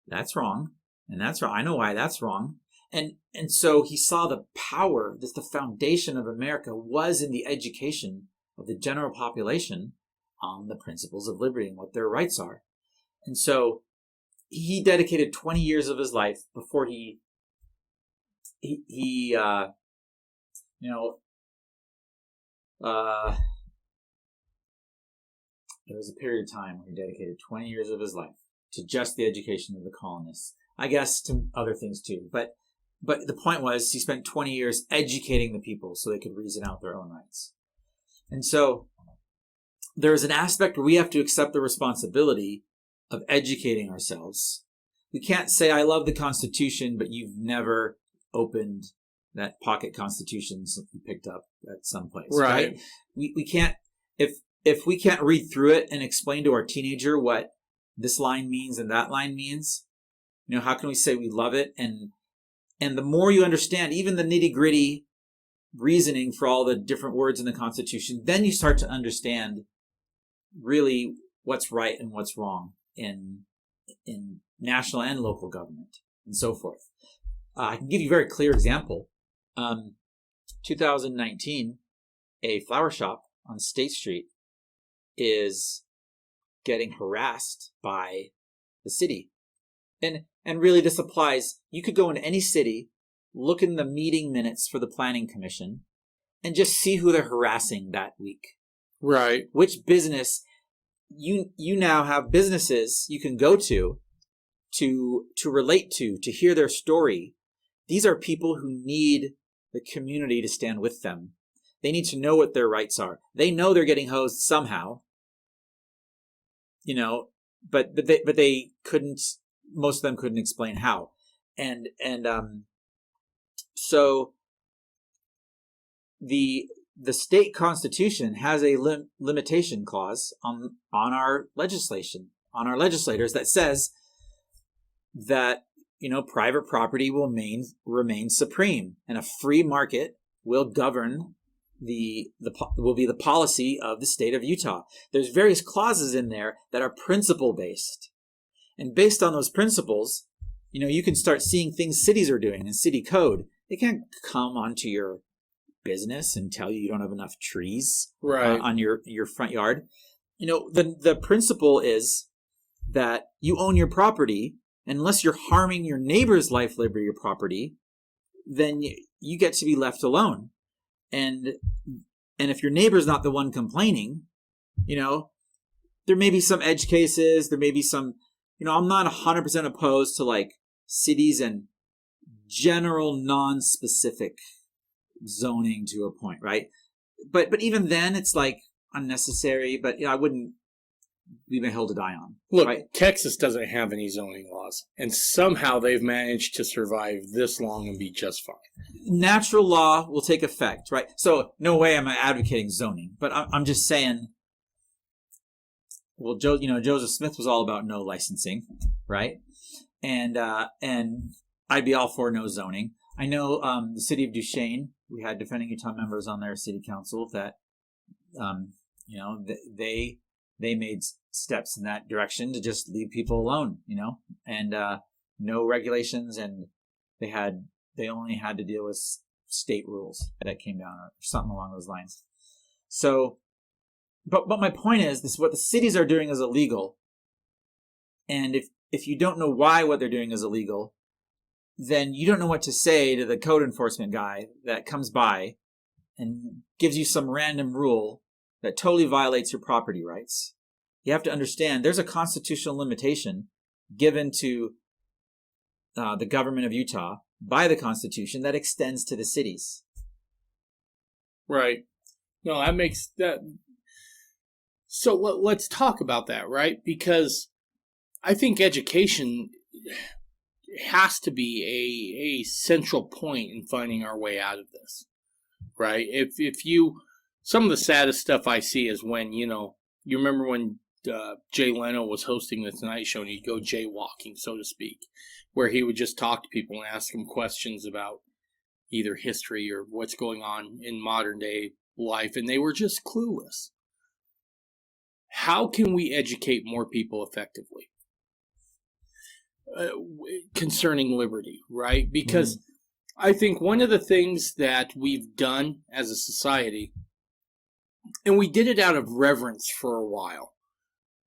that's wrong, and that's wrong. I know why that's wrong. And so he saw the power, that the foundation of America was in the education of the general population on the principles of liberty and what their rights are. And so he dedicated 20 years of his life before there was a period of time when he dedicated 20 years of his life to just the education of the colonists. I guess to other things too. But the point was, he spent 20 years educating the people so they could reason out their own rights. And so there's an aspect where we have to accept the responsibility of educating ourselves. We can't say, I love the Constitution, but you've never opened that pocket Constitution you picked up at some place. Right? We can't, if we can't read through it and explain to our teenager what this line means and that line means, how can we say we love it? And the more you understand, even the nitty-gritty reasoning for all the different words in the Constitution, then you start to understand really what's right and what's wrong in national and local government and so forth. I can give you a very clear example. 2019, a flower shop on State Street is getting harassed by the city. And really this applies, you could go into any city, look in the meeting minutes for the planning commission, and just see who they're harassing that week. Right. Which business, you now have businesses you can go to relate to hear their story. These are people who need the community to stand with them. They need to know what their rights are. They know they're getting hosed somehow, but they couldn't, most of them couldn't explain how. So the state constitution has a limitation clause on our legislation, on our legislators, that says that private property will remain supreme, and a free market will govern will be the policy of the state of Utah. There's various clauses in there that are principle based, and based on those principles, you can start seeing things cities are doing in city code. They can't come onto your business and tell you don't have enough trees on your front yard. The principle is that you own your property. Unless you're harming your neighbor's life, liberty, or property, then you get to be left alone. And if your neighbor's not the one complaining, there may be some edge cases. There may be some, I'm not 100% opposed to like cities and general non-specific zoning to a point, right? But even then it's like unnecessary, but I wouldn't leave a hill to die on. Look, right? Texas doesn't have any zoning laws, and somehow they've managed to survive this long and be just fine. Natural law will take effect, right? So no way am I advocating zoning, but I'm just saying, well, Joseph Smith was all about no licensing, right? And I'd be all for no zoning. I know the city of Duchesne, we had Defending Utah members on their city council that, they made steps in that direction to just leave people alone, and no regulations, and they only had to deal with state rules that came down, or something along those lines. So, but my point is, this: what the cities are doing is illegal, and if you don't know why what they're doing is illegal, then you don't know what to say to the code enforcement guy that comes by and gives you some random rule that totally violates your property rights. You have to understand there's a constitutional limitation given to the government of Utah by the Constitution that extends to the cities. Right. No, that makes that. So let's talk about that, right? Because I think education has to be a central point in finding our way out of this, right? If you, some of the saddest stuff I see is when, you remember when Jay Leno was hosting the Tonight Show and he'd go jaywalking, so to speak, where he would just talk to people and ask them questions about either history or what's going on in modern day life, and they were just clueless. How can we educate more people effectively concerning liberty, right? Because I think one of the things that we've done as a society, and we did it out of reverence for a while,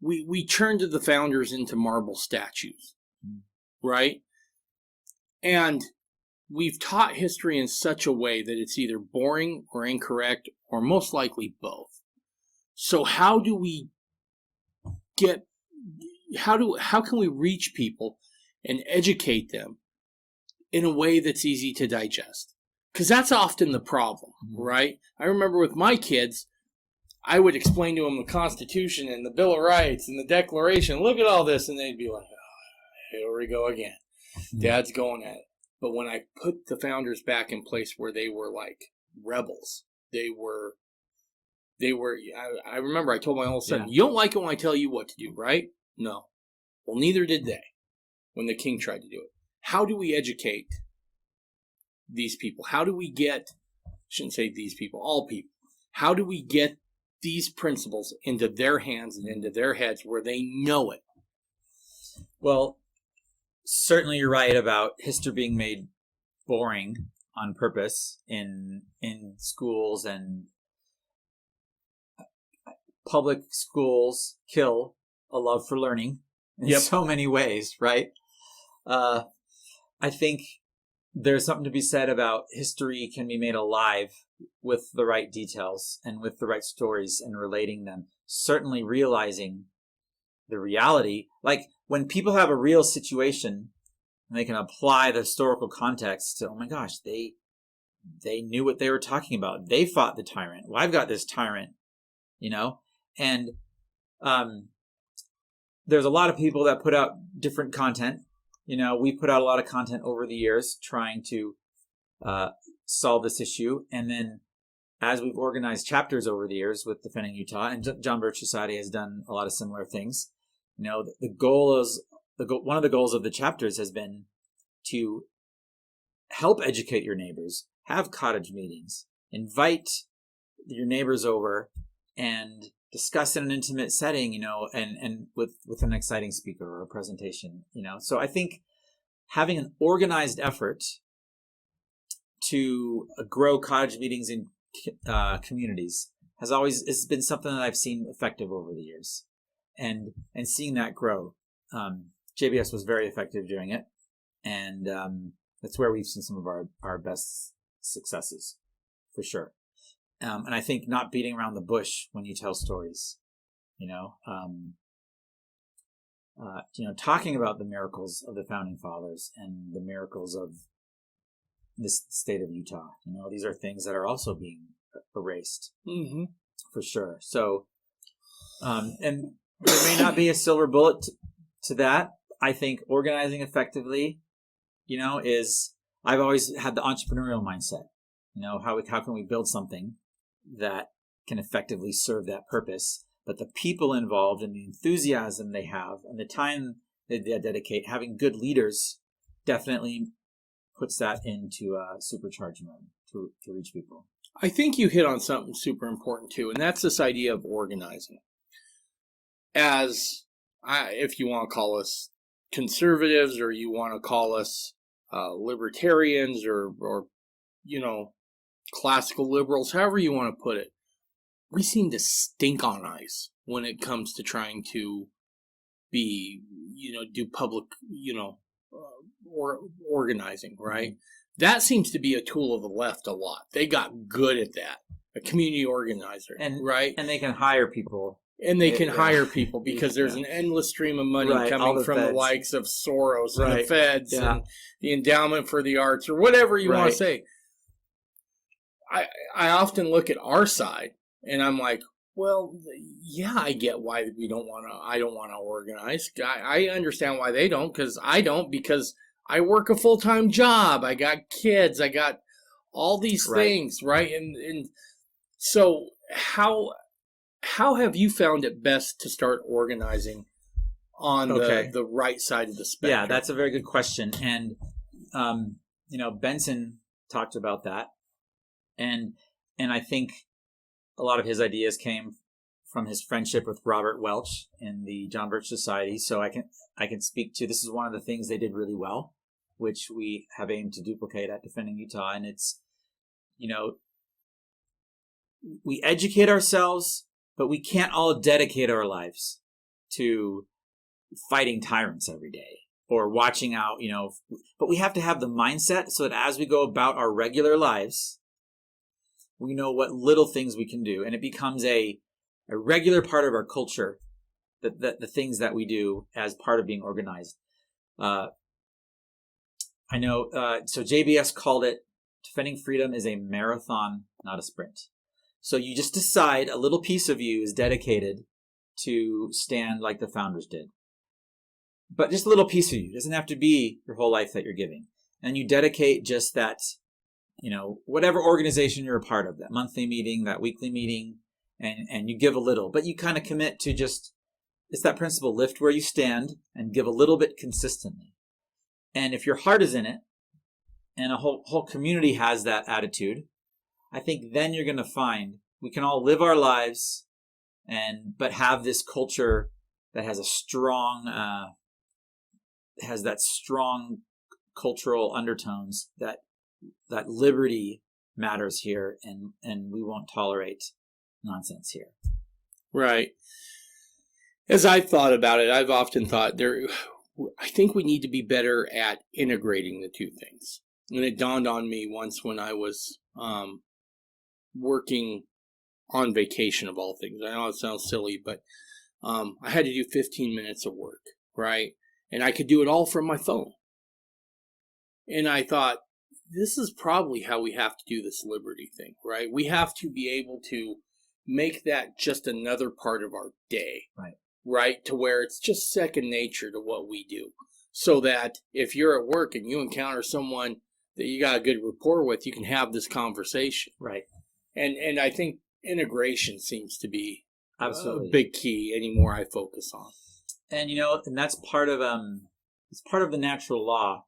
we turned to the founders into marble statues, right? And we've taught history in such a way that it's either boring or incorrect or most likely both. So how do we how can we reach people and educate them in a way that's easy to digest? Because that's often the problem, right? I remember with my kids, I would explain to them the Constitution and the Bill of Rights and the Declaration. Look at all this, and they'd be like, oh, here we go again. Dad's going at it. But when I put the founders back in place where they were like rebels, I remember I told my oldest son, you don't like it when I tell you what to do, right? No. Well, neither did they when the king tried to do it. How do we educate these people? How do we get, I shouldn't say these people, all people, how do we get these principles into their hands and into their heads where they know it? Well, certainly you're right about history being made boring on purpose in schools, and public schools kill a love for learning in so many ways, right? I think there's something to be said about history can be made alive with the right details and with the right stories and relating them. Certainly realizing the reality, like when people have a real situation and they can apply the historical context to, oh my gosh, they knew what they were talking about. They fought the tyrant. Well, I've got this tyrant, and there's a lot of people that put out different content. We put out a lot of content over the years trying to solve this issue. And then as we've organized chapters over the years with Defending Utah, and John Birch Society has done a lot of similar things, the goal is, one of the goals of the chapters has been to help educate your neighbors, have cottage meetings, invite your neighbors over and discuss in an intimate setting, and with an exciting speaker or a presentation, So I think having an organized effort to grow cottage meetings in communities has been something that I've seen effective over the years, and seeing that grow. JBS was very effective doing it, and that's where we've seen some of our best successes, for sure. And I think not beating around the bush when you tell stories, talking about the miracles of the founding fathers and the miracles of this state of Utah. These are things that are also being erased, for sure. So, and there may not be a silver bullet to that. I think organizing effectively, is, I've always had the entrepreneurial mindset. How can we build something that can effectively serve that purpose? But the people involved and the enthusiasm they have and the time they dedicate, having good leaders, definitely puts that into supercharge mode to reach people. I think you hit on something super important too, and that's this idea of organizing. As, if you want to call us conservatives, or you want to call us libertarians, or classical liberals, however you want to put it, we seem to stink on ice when it comes to trying to be, do public, or organizing, right? That seems to be a tool of the left a lot. They got good at that. A community organizer, right? And they can hire people. And they can hire people because there's an endless stream of money coming from the likes of Soros and the feds and the endowment for the arts, or whatever you want to say. I often look at our side and I'm like, well, yeah, I get why I don't want to organize. I understand why they don't, because I don't, because I work a full-time job. I got kids. I got all these Right. things, right? And so how have you found it best to start organizing on Okay. the right side of the spectrum? Yeah, that's a very good question. And, Benson talked about that. And I think a lot of his ideas came from his friendship with Robert Welch in the John Birch Society. So I can speak to, this is one of the things they did really well, which we have aimed to duplicate at Defending Utah. And it's, we educate ourselves, but we can't all dedicate our lives to fighting tyrants every day or watching out, but we have to have the mindset so that as we go about our regular lives, we know what little things we can do. And it becomes a regular part of our culture, the things that we do as part of being organized. I know, so JBS called it, defending freedom is a marathon, not a sprint. So you just decide a little piece of you is dedicated to stand like the founders did. But just a little piece of you. It doesn't have to be your whole life that you're giving. And you dedicate just that, whatever organization you're a part of, that monthly meeting, that weekly meeting, and you give a little. But you kind of commit to just, it's that principle, lift where you stand and give a little bit consistently. And if your heart is in it, and a whole community has that attitude, I think then you're going to find we can all live our lives but have this culture that has a strong, has that strong cultural undertones that liberty matters here, and we won't tolerate nonsense here. Right. As I've thought about it, I've often thought I think we need to be better at integrating the two things. And it dawned on me once when I was working on vacation, of all things. I know it sounds silly, but I had to do 15 minutes of work, right? And I could do it all from my phone. And I thought, this is probably how we have to do this liberty thing, right? We have to be able to make that just another part of our day, right? To where it's just second nature to what we do. So that if you're at work and you encounter someone that you got a good rapport with, you can have this conversation. Right. And I think integration seems to be absolutely a big key any more I focus on. And and that's part of it's part of the natural law.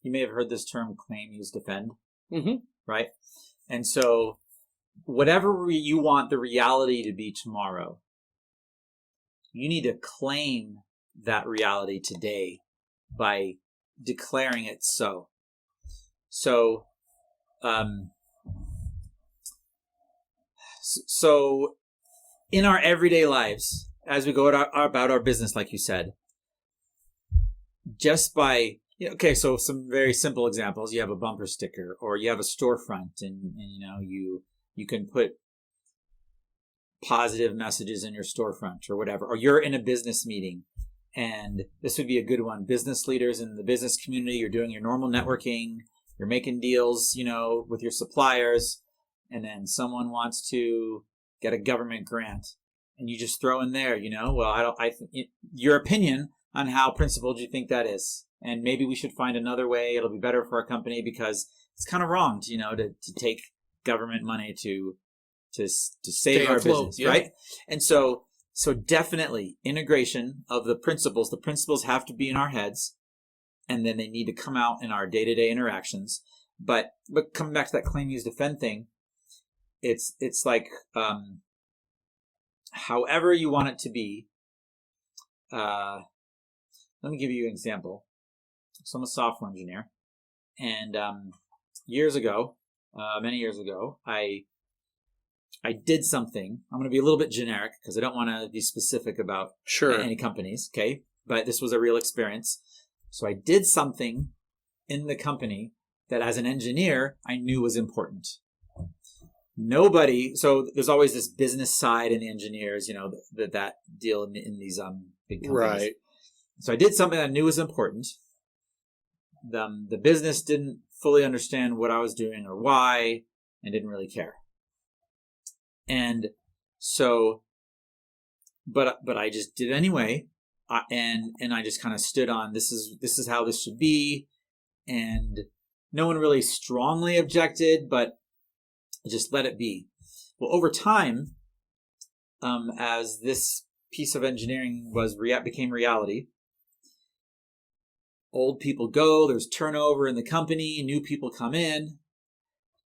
You may have heard this term, claim, use, defend. Mm-hmm. Right? And so whatever you want the reality to be tomorrow, you need to claim that reality today by declaring it so. So, so in our everyday lives, as we go about our business, like you said, just by, okay, so some very simple examples. You have a bumper sticker, or you have a storefront, and you can put positive messages in your storefront or whatever, or you're in a business meeting, and this would be a good one. Business leaders in the business community, you're doing your normal networking, you're making deals, with your suppliers, and then someone wants to get a government grant, and you just throw in there, your opinion on how principled you think that is. And maybe we should find another way. It'll be better for our company because it's kind of wrong to take government money to save our business, yeah. Right? And so definitely integration of the principles. The principles have to be in our heads, and then they need to come out in our day-to-day interactions. But coming back to that claim, use, defend thing, it's like however you want it to be. Let me give you an example. So I'm a software engineer, and many years ago, I did something. I'm going to be a little bit generic because I don't want to be specific about any companies, okay? But this was a real experience. So I did something in the company that as an engineer, I knew was important. So there's always this business side in the engineers, that deal in these big companies. Right. So I did something that I knew was important. The business didn't fully understand what I was doing or why, and didn't really care. And so, but I just did it anyway. and I just kind of stood on this is how this should be, and no one really strongly objected, but I just let it be. Well, over time, as this piece of engineering became reality, old people go, there's turnover in the company, new people come in,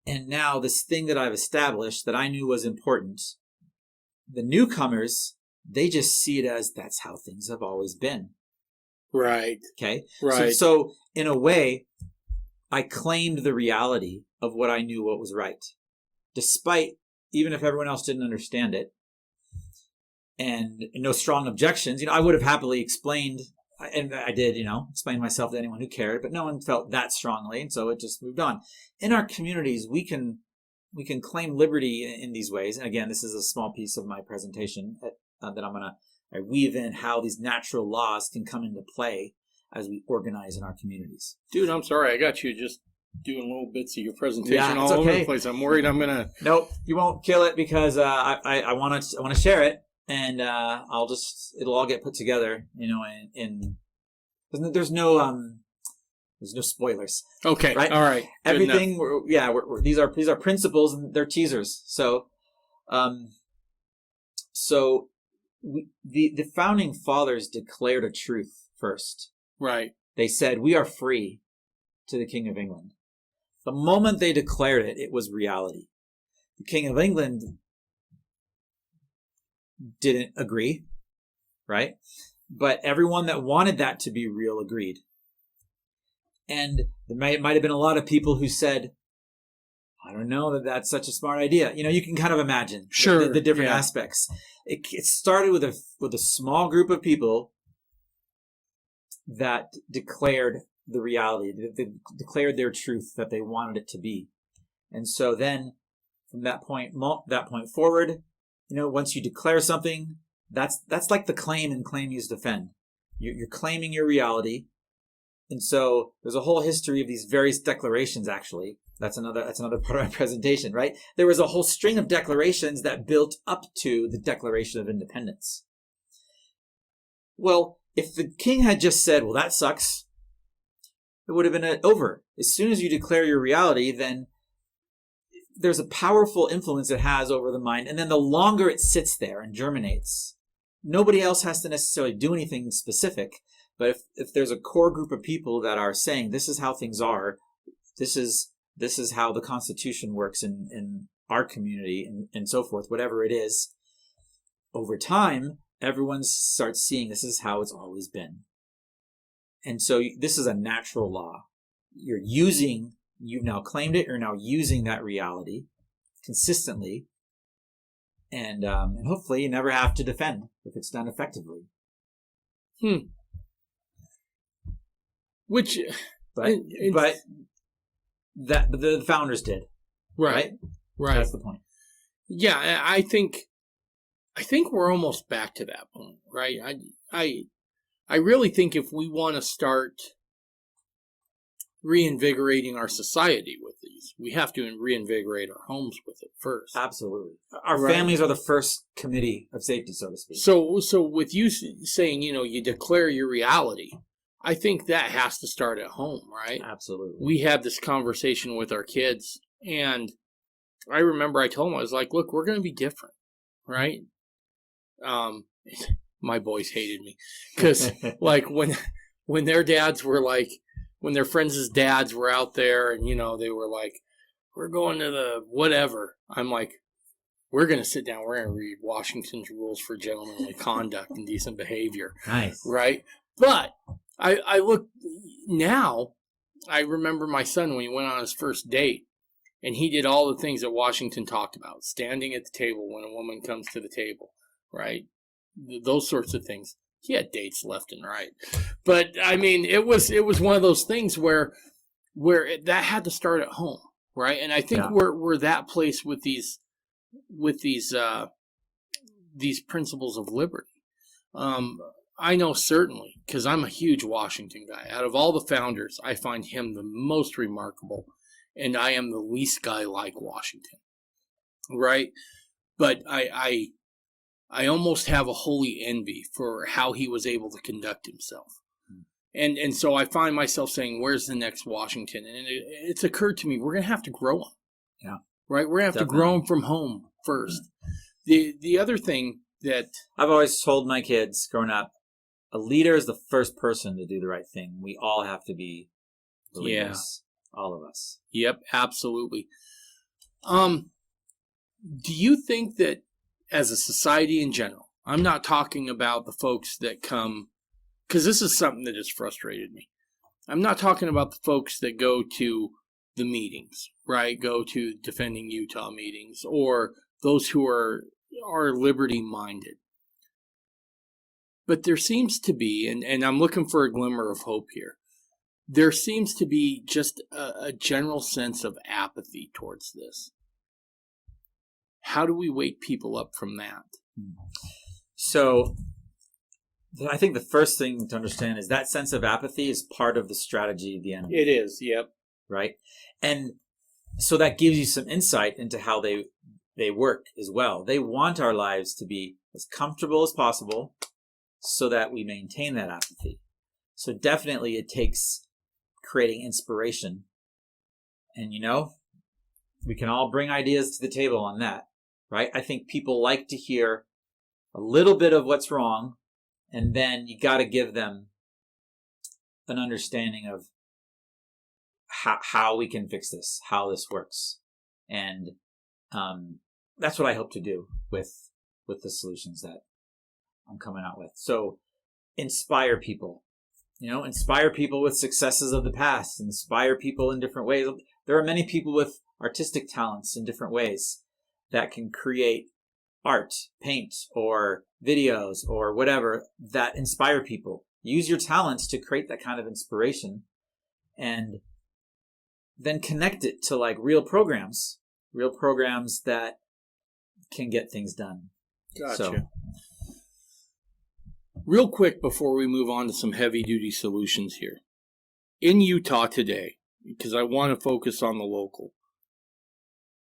and now this thing that I've established that I knew was important, the newcomers, they just see it as that's how things have always been. Right. Okay? Right. So in a way, I claimed the reality of what I knew what was right, despite, even if everyone else didn't understand it, and no strong objections. I would have happily explained, and I did, explain myself to anyone who cared, but no one felt that strongly, and so it just moved on. In our communities, we can claim liberty in these ways. And again, this is a small piece of my presentation that I weave in how these natural laws can come into play as we organize in our communities. Dude, I'm sorry. I got you just doing little bits of your presentation Yeah, all over the place. I'm worried I'm going to... Nope, you won't kill it because I want to share it, and it'll all get put together, in there's no spoilers. Okay, right? All right. Everything, these are principles, and they're teasers. So, the founding fathers declared a truth first. Right. They said, "We are free," to the King of England. The moment they declared it, it was reality. The King of England didn't agree, right? But everyone that wanted that to be real agreed. And there might have been a lot of people who said, I don't know that that's such a smart idea. You can kind of imagine the different aspects. It started with a small group of people that declared the reality, they declared their truth that they wanted it to be. And so then from that point forward, once you declare something, that's like the claim, and claim means defend. You're claiming your reality. And so there's a whole history of these various declarations, actually. That's another part of my presentation, right? There was a whole string of declarations that built up to the Declaration of Independence. Well, if the king had just said, well, that sucks, it would have been over. As soon as you declare your reality, then there's a powerful influence it has over the mind. And then the longer it sits there and germinates, nobody else has to necessarily do anything specific. But if there's a core group of people that are saying, this is how things are, this is how the Constitution works in our community, and so forth, whatever it is, over time, everyone starts seeing this is how it's always been. And so this is a natural law. You've now claimed it, you're now using that reality consistently, and hopefully you never have to defend if it's done effectively. But the founders did. Right. That's the point. Yeah, I think we're almost back to that point, right? I really think if we want to start reinvigorating our society with these, we have to reinvigorate our homes with it first. Absolutely. Our families are the first committee of safety, so to speak. So with you saying, you declare your reality, I think that has to start at home, right? Absolutely. We had this conversation with our kids, and I remember I told them, I was like, look, we're going to be different, right? My boys hated me because like when their dads were like, when their friends' dads were out there and, they were like, we're going to the whatever. I'm like, we're going to sit down. We're going to read Washington's Rules for Gentlemanly Conduct and Decent Behavior. Nice. Right? But I look now, I remember my son when he went on his first date, and he did all the things that Washington talked about, standing at the table when a woman comes to the table, right? Those sorts of things. He had dates left and right. But I mean, it was one of those things where that had to start at home, right? And I think we're that place with these principles of liberty. I know certainly, because I'm a huge Washington guy. Out of all the founders, I find him the most remarkable, and I am the least guy like Washington, right? But I I almost have a holy envy for how he was able to conduct himself. And so I find myself saying, where's the next Washington? And it's occurred to me, we're going to have to grow him. Yeah. Right? We're going to have to grow him from home first. The other thing that I've always told my kids growing up, a leader is the first person to do the right thing. We all have to be the leaders. All of us. Yep, absolutely. Do you think that as a society in general, I'm not talking about the folks that come, because this is something that has frustrated me. I'm not talking about the folks that go to the meetings, right? Go to Defending Utah meetings, or those who are liberty-minded. But there seems to be, and I'm looking for a glimmer of hope here, there seems to be just a general sense of apathy towards this. How do we wake people up from that? So I think the first thing to understand is that sense of apathy is part of the strategy of the enemy. It is, yep. Right? And so that gives you some insight into how they work as well. They want our lives to be as comfortable as possible so that we maintain that apathy. So definitely it takes creating inspiration. And we can all bring ideas to the table on that, right? I think people like to hear a little bit of what's wrong, and then you got to give them an understanding of how we can fix this, how this works. And that's what I hope to do with the solutions that I'm coming out with. So inspire people, inspire people with successes of the past, inspire people in different ways. There are many people with artistic talents in different ways that can create art, paint, or videos, or whatever that inspire people. Use your talents to create that kind of inspiration, and then connect it to real programs that can get things done. Gotcha. So, real quick before we move on to some heavy duty solutions here. In Utah today, because I want to focus on the local,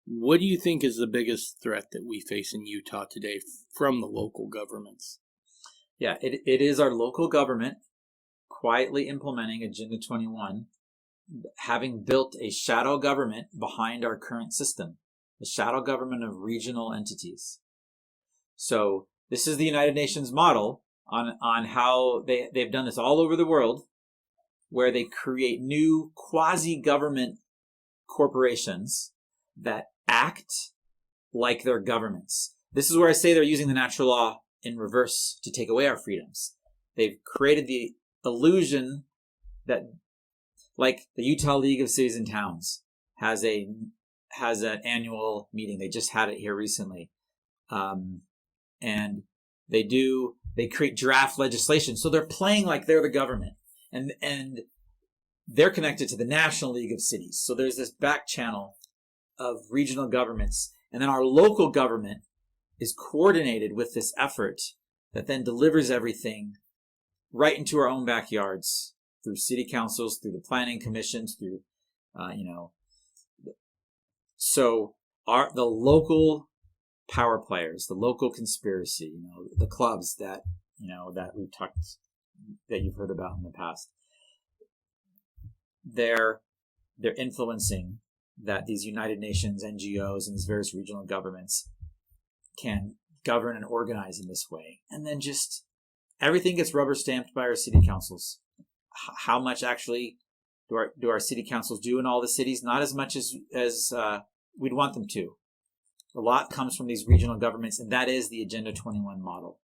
what do you think is the biggest threat that we face in Utah today from the local governments? Yeah, it is our local government quietly implementing Agenda 21, having built a shadow government behind our current system, a shadow government of regional entities. So this is the United Nations model on how they've done this all over the world, where they create new quasi-government corporations that act like they're governments. This is where I say they're using the natural law in reverse to take away our freedoms. They've created the illusion that, like the Utah League of Cities and Towns has an annual meeting. They just had it here recently. And they create draft legislation. So they're playing like they're the government. And they're connected to the National League of Cities. So there's this back channel of regional governments. And then our local government is coordinated with this effort that then delivers everything right into our own backyards through city councils, through the planning commissions, through, So the local power players, the local conspiracy, the clubs that we've talked, that you've heard about in the past, they're influencing that these United Nations, NGOs, and these various regional governments can govern and organize in this way. And then just everything gets rubber stamped by our city councils. How much actually do our city councils do in all the cities? Not as much as we'd want them to. A lot comes from these regional governments, and that is the Agenda 21 model.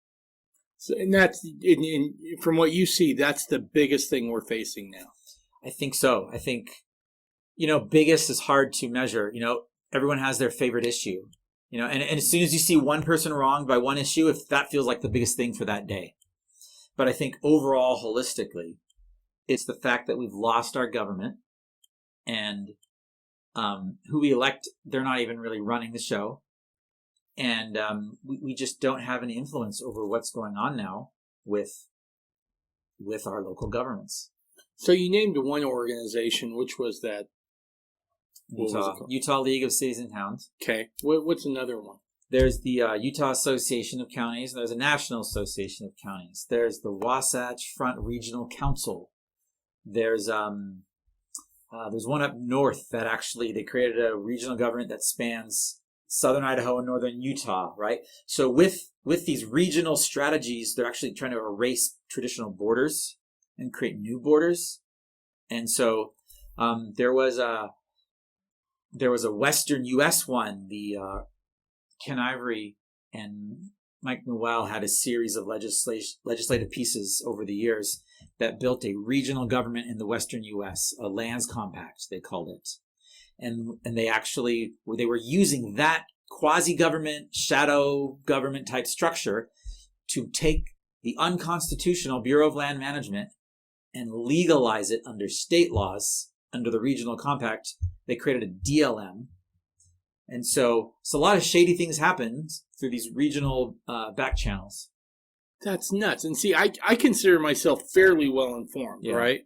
So, and that's, from what you see, that's the biggest thing we're facing now. I think so. I think, biggest is hard to measure. Everyone has their favorite issue. And as soon as you see one person wronged by one issue, if that feels like the biggest thing for that day. But I think overall, holistically, it's the fact that we've lost our government, and who we elect, they're not even really running the show. And we just don't have any influence over what's going on now with our local governments. So you named one organization. Which was that? Utah League of Cities and Towns. Okay. What's another one? There's the Utah Association of Counties, and there's a National Association of Counties. There's the Wasatch Front Regional Council. There's one up north that actually they created a regional government that spans southern Idaho and northern Utah, right? So with these regional strategies, they're actually trying to erase traditional borders and create new borders. And so there was a Western U.S. one. The Ken Ivory and Mike Newell had a series of legislative pieces over the years that built a regional government in the Western U.S., a lands compact, they called it. And they were using that quasi-government, shadow government type structure to take the unconstitutional Bureau of Land Management and legalize it under state laws, under the regional compact. They created a DLM. And so a lot of shady things happened through these regional back channels. That's nuts. And see, I consider myself fairly well informed, right?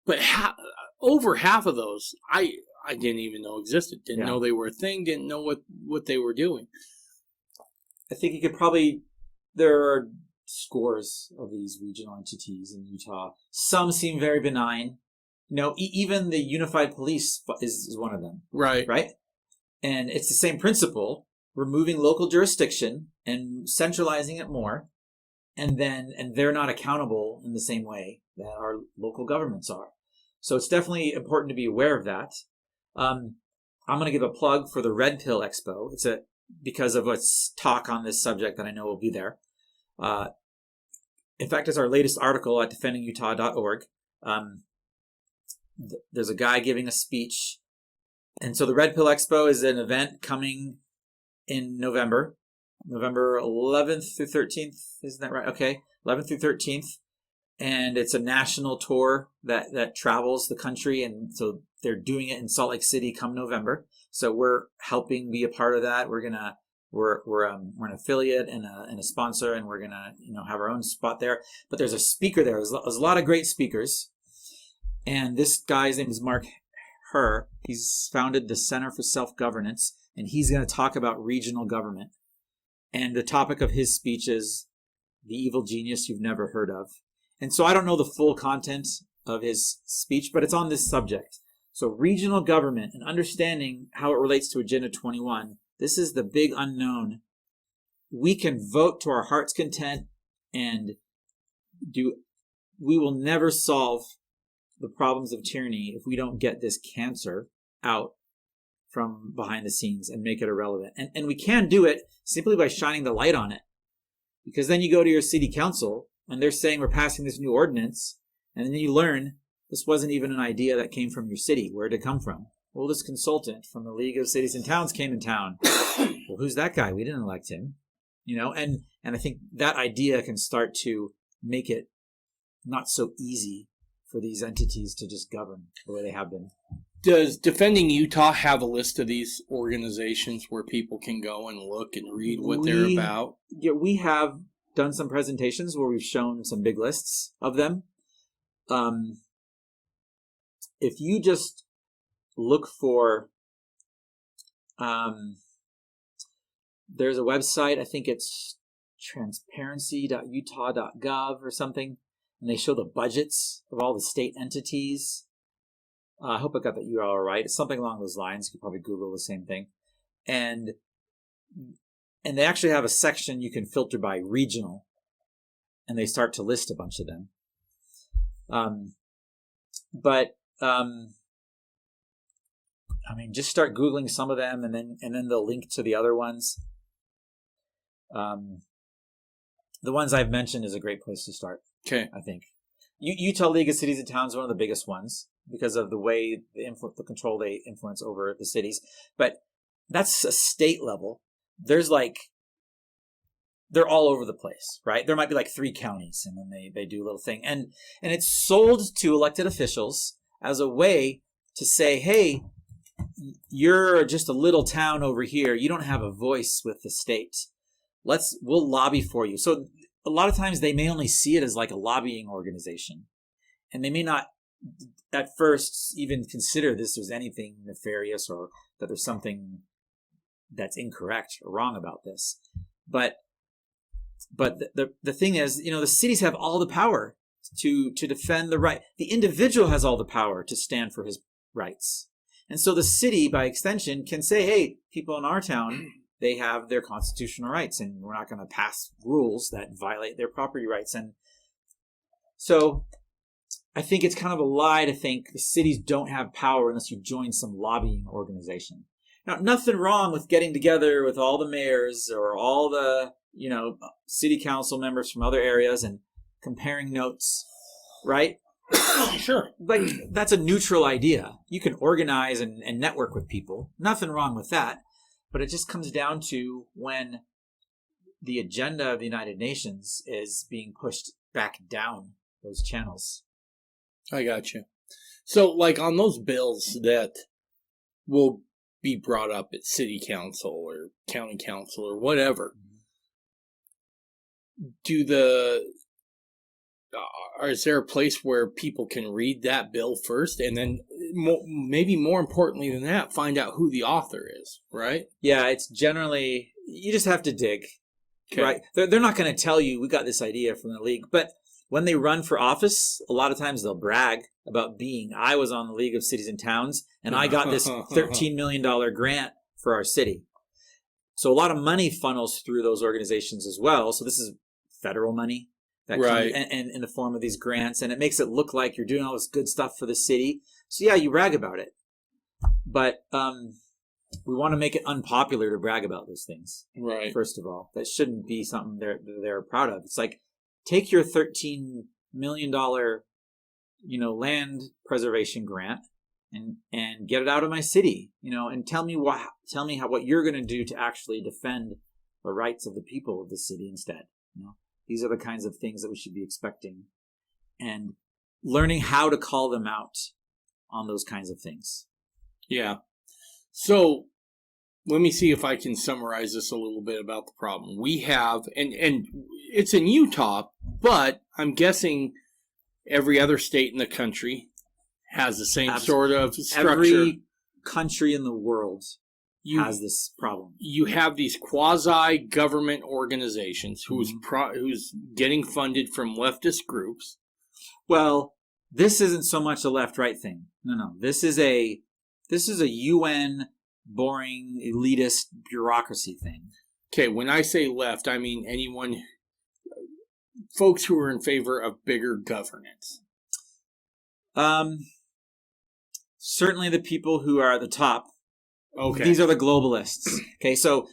But over half of those, I didn't even know existed. Didn't know they were a thing. Didn't know what they were doing. I think you could probably, there are scores of these regional entities in Utah. Some seem very benign. Even the Unified Police is one of them. Right. Right? And it's the same principle, removing local jurisdiction and centralizing it more. And they're not accountable in the same way that our local governments are. So it's definitely important to be aware of that. I'm going to give a plug for the Red Pill Expo. It's because of what's talk on this subject that I know will be there. In fact, it's our latest article at defendingutah.org. There's a guy giving a speech. And so the Red Pill Expo is an event coming in November 11th through 13th. Isn't that right? Okay. 11th through 13th. And it's a national tour that travels the country. And so they're doing it in Salt Lake City come November. So we're helping be a part of that. We're an affiliate and a sponsor, and we're gonna have our own spot there. But there's a speaker there. There's a lot of great speakers. And this guy's name is Mark Herr. He's founded the Center for Self-Governance, and he's going to talk about regional government. And the topic of his speech is the evil genius you've never heard of. And so I don't know the full content of his speech, but it's on this subject. So regional government and understanding how it relates to Agenda 21, this is the big unknown. We can vote to our heart's content and we will never solve the problems of tyranny if we don't get this cancer out from behind the scenes and make it irrelevant. And we can do it simply by shining the light on it. Because then you go to your city council and they're saying we're passing this new ordinance, and then you learn this wasn't even an idea that came from your city. Where did it come from? Well, this consultant from the League of Cities and Towns came in town. Well, who's that guy? We didn't elect him. And I think that idea can start to make it not so easy for these entities to just govern the way they have been. Does Defending Utah have a list of these organizations where people can go and look and read what they're about? Yeah, we have done some presentations where we've shown some big lists of them. If you just look for, there's a website, I think it's transparency.utah.gov or something, and they show the budgets of all the state entities. I hope I got that URL right. It's something along those lines. You could probably Google the same thing. And they actually have a section you can filter by regional, and they start to list a bunch of them. Just start Googling some of them, and then they'll link to the other ones. The ones I've mentioned is a great place to start. Okay. I think. Utah League of Cities and Towns is one of the biggest ones because of the way the control they influence over the cities. But that's a state level. They're all over the place, right? There might be like 3 counties, and then they do a little thing. And it's sold to elected officials as a way to say, hey, you're just a little town over here. You don't have a voice with the state. We'll lobby for you. So a lot of times they may only see it as like a lobbying organization, and they may not at first even consider this as anything nefarious or that there's something that's incorrect or wrong about this. But the thing is, the cities have all the power to defend the right. The individual has all the power to stand for his rights. And so the city, by extension, can say, hey, people in our town, they have their constitutional rights, and we're not going to pass rules that violate their property rights. And so I think it's kind of a lie to think the cities don't have power unless you join some lobbying organization. Now, nothing wrong with getting together with all the mayors or all the, city council members from other areas and comparing notes, right? Sure. Like, that's a neutral idea. You can organize and network with people. Nothing wrong with that. But it just comes down to when the agenda of the United Nations is being pushed back down those channels. I got you. So, like, on those bills that will be brought up at city council or county council or whatever, is there a place where people can read that bill first and then maybe more importantly than that, find out who the author is, right? Yeah, it's generally, you just have to dig, Okay. right? They're not going to tell you, we got this idea from the league, but when they run for office, a lot of times they'll brag about I was on the League of Cities and Towns, and I got this $13 million grant for our city. So a lot of money funnels through those organizations as well. So this is federal money that right. comes in the form of these grants, and it makes it look like you're doing all this good stuff for the city. So yeah, you brag about it. But we want to make it unpopular to brag about those things. Right. First of all, that shouldn't be something they're proud of. It's like, take your $13 million, land preservation grant and get it out of my city, and tell me what you're going to do to actually defend the rights of the people of the city instead. These are the kinds of things that we should be expecting, and learning how to call them out on those kinds of things. Yeah. So let me see if I can summarize this a little bit about the problem. We have, and it's in Utah, but I'm guessing every other state in the country has the same sort of structure. Every country in the world has this problem. You have these quasi-government organizations who's getting funded from leftist groups. Well, this isn't so much a left-right thing. No. This is a UN boring elitist bureaucracy thing. Okay, when I say left, I mean folks who are in favor of bigger governance. Certainly the people who are at the top. Okay. These are the globalists. Okay, so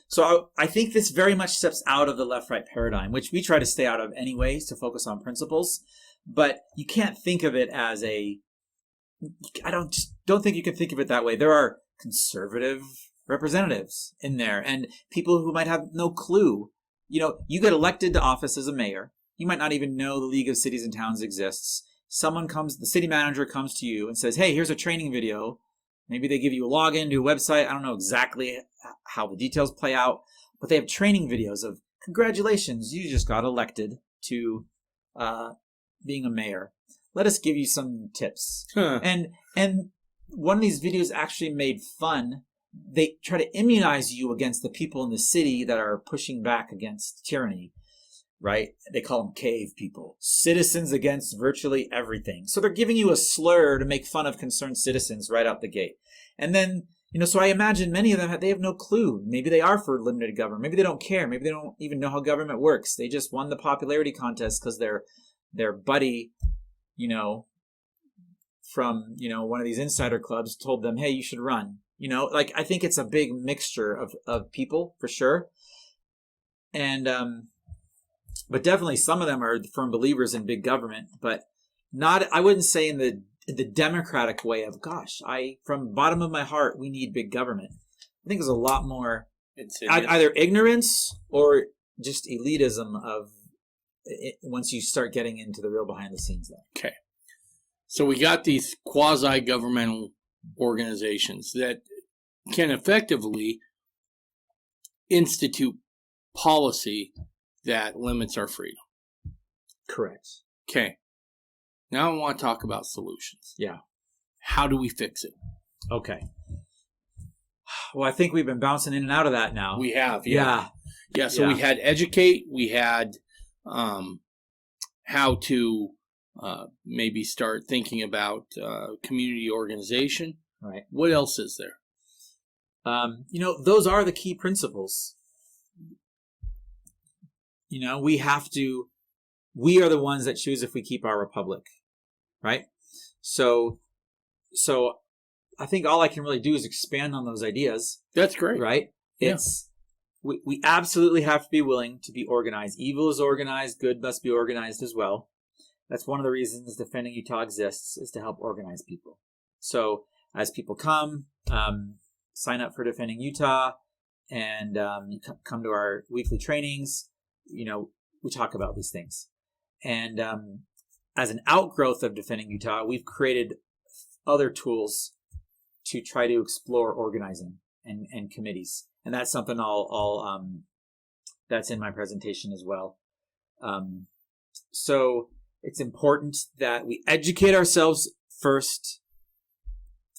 I think this very much steps out of the left-right paradigm, which we try to stay out of anyways to focus on principles. But you can't think of it as I don't think you can think of it that way. There are conservative representatives in there and people who might have no clue. You get elected to office as a mayor. You might not even know the League of Cities and Towns exists. The city manager comes to you and says, hey, here's a training video. Maybe they give you a login to a website. I don't know exactly how the details play out, but they have training videos of, congratulations, you just got elected to being a mayor. Let us give you some tips. Huh. And one of these videos actually made fun. They try to immunize you against the people in the city that are pushing back against tyranny, right? They call them cave people. Citizens against virtually everything. So they're giving you a slur to make fun of concerned citizens right out the gate. And then, so I imagine many of them, they have no clue. Maybe they are for limited government. Maybe they don't care. Maybe they don't even know how government works. They just won the popularity contest because their buddy, from, one of these insider clubs told them, hey, you should run. I think it's a big mixture of people for sure. And, but definitely some of them are firm believers in big government, but I wouldn't say in the democratic way of, gosh, from bottom of my heart, we need big government. I think there's a lot more either ignorance or just elitism once you start getting into the real behind the scenes there. Okay. So we got these quasi-governmental organizations that can effectively institute policy that limits our freedom. Correct. Okay. Now I want to talk about solutions. Yeah. How do we fix it? Okay. Well, I think we've been bouncing in and out of that now. We have, Yeah. Yeah, so we had educate, we had how to maybe start thinking about community organization. Right. What else is there? Those are the key principles. We are the ones that choose if we keep our republic, right? So I think all I can really do is expand on those ideas. That's great. Right? Yeah. We absolutely have to be willing to be organized. Evil is organized. Good must be organized as well. That's one of the reasons Defending Utah exists, is to help organize people. So as people come, sign up for Defending Utah, and you come to our weekly trainings, we talk about these things. And as an outgrowth of Defending Utah, we've created other tools to try to explore organizing and committees. And that's something I'll that's in my presentation as well. So it's important that we educate ourselves first,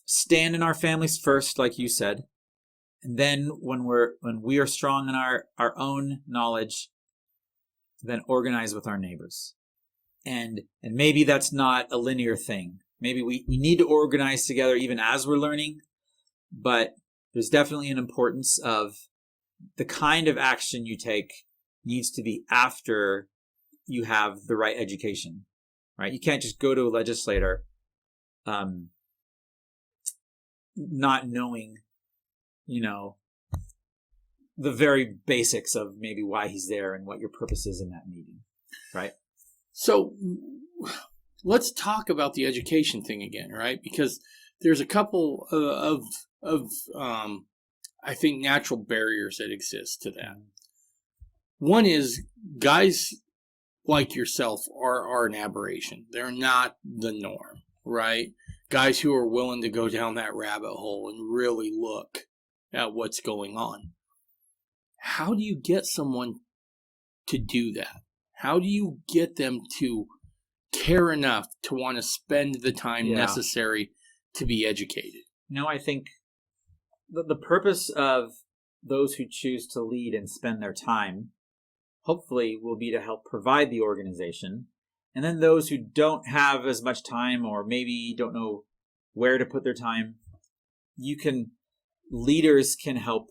stand in our families first, like you said, and then when we are strong in our own knowledge, then organize with our neighbors. And maybe that's not a linear thing. Maybe we need to organize together even as we're learning, but there's definitely an importance of the kind of action you take needs to be after you have the right education, right? You can't just go to a legislator not knowing, the very basics of maybe why he's there and what your purpose is in that meeting, right? So let's talk about the education thing again, right? Because there's a couple of I think natural barriers that exist to that. One is guys like yourself are an aberration. They're not the norm, right? Guys who are willing to go down that rabbit hole and really look at what's going on. How do you get someone to do that? How do you get them to care enough to want to spend the time necessary to be educated? I think the purpose of those who choose to lead and spend their time, hopefully, will be to help provide the organization. And then those who don't have as much time or maybe don't know where to put their time, leaders can help,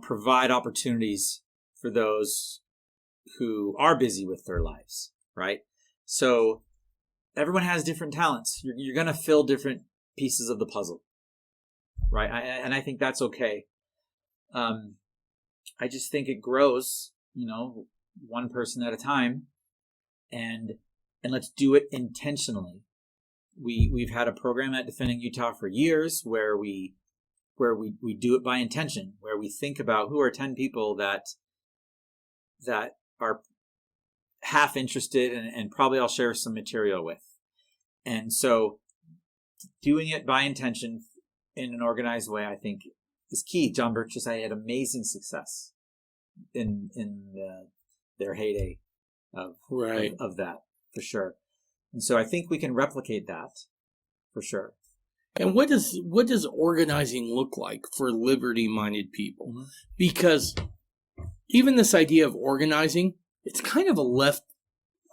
provide opportunities for those who are busy with their lives, right? So everyone has different talents. You're going to fill different pieces of the puzzle, right? And I think that's okay. I just think it grows, one person at a time, and let's do it intentionally. We've had a program at Defending Utah for years where we do it by intention, where we think about who are 10 people that are half interested and probably I'll share some material with. And so doing it by intention in an organized way, I think, is key. John Birch just had amazing success in their heyday of that, for sure. And so I think we can replicate that, for sure. And what does organizing look like for liberty-minded people? Mm-hmm. Because even this idea of organizing, it's kind of a left